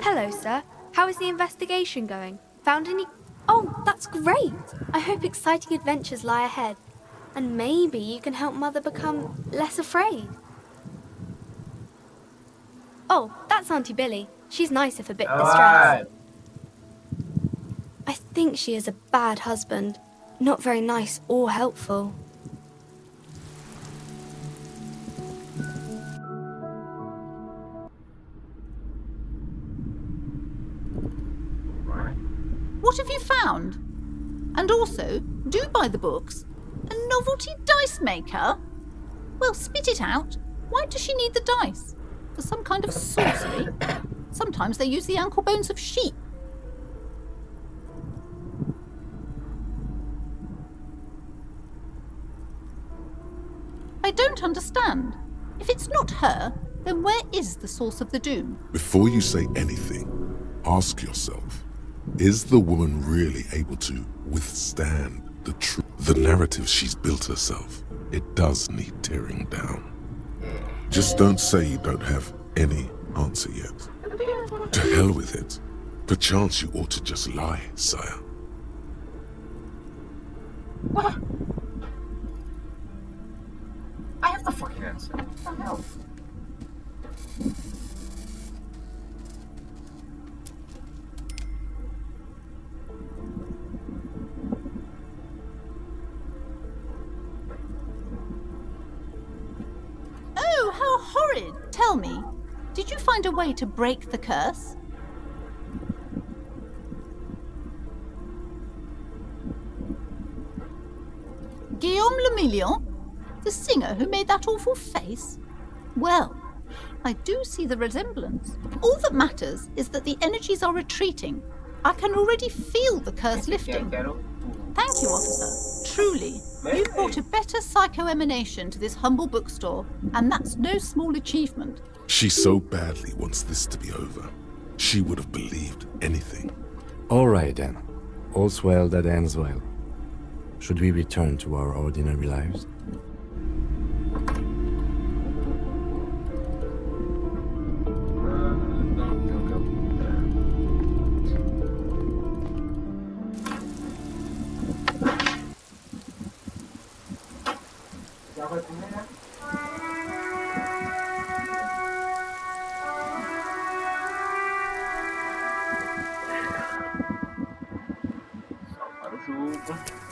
Hello, sir. How is the investigation going? Found any... Oh, that's great! I hope exciting adventures lie ahead. And maybe you can help Mother become less afraid. Oh, that's Auntie Billy. She's nice if a bit distressed. I think she is a bad husband. Not very nice or helpful. What have you found? And also, do buy the books. A novelty dice maker? Well, spit it out. Why does she need the dice? For some kind of sorcery? Sometimes they use the ankle bones of sheep. I don't understand. If it's not her, then where is the source of the doom? Before you say anything, ask yourself, is the woman really able to withstand the truth? The narrative she's built herself, it does need tearing down. Just don't say you don't have any answer yet. To hell with it. Perchance you ought to just lie, sire. What? I have the fucking answer. What the hell? Oh, how horrid! Tell me, did you find a way to break the curse? Guillaume Le Million? The singer who made that awful face? Well, I do see the resemblance. All that matters is that the energies are retreating. I can already feel the curse lifting. Thank you, officer. Truly, you brought a better psycho-emanation to this humble bookstore, and that's no small achievement. She so badly wants this to be over. She would have believed anything. All right then. All's well that ends well. Should we return to our ordinary lives? Sair.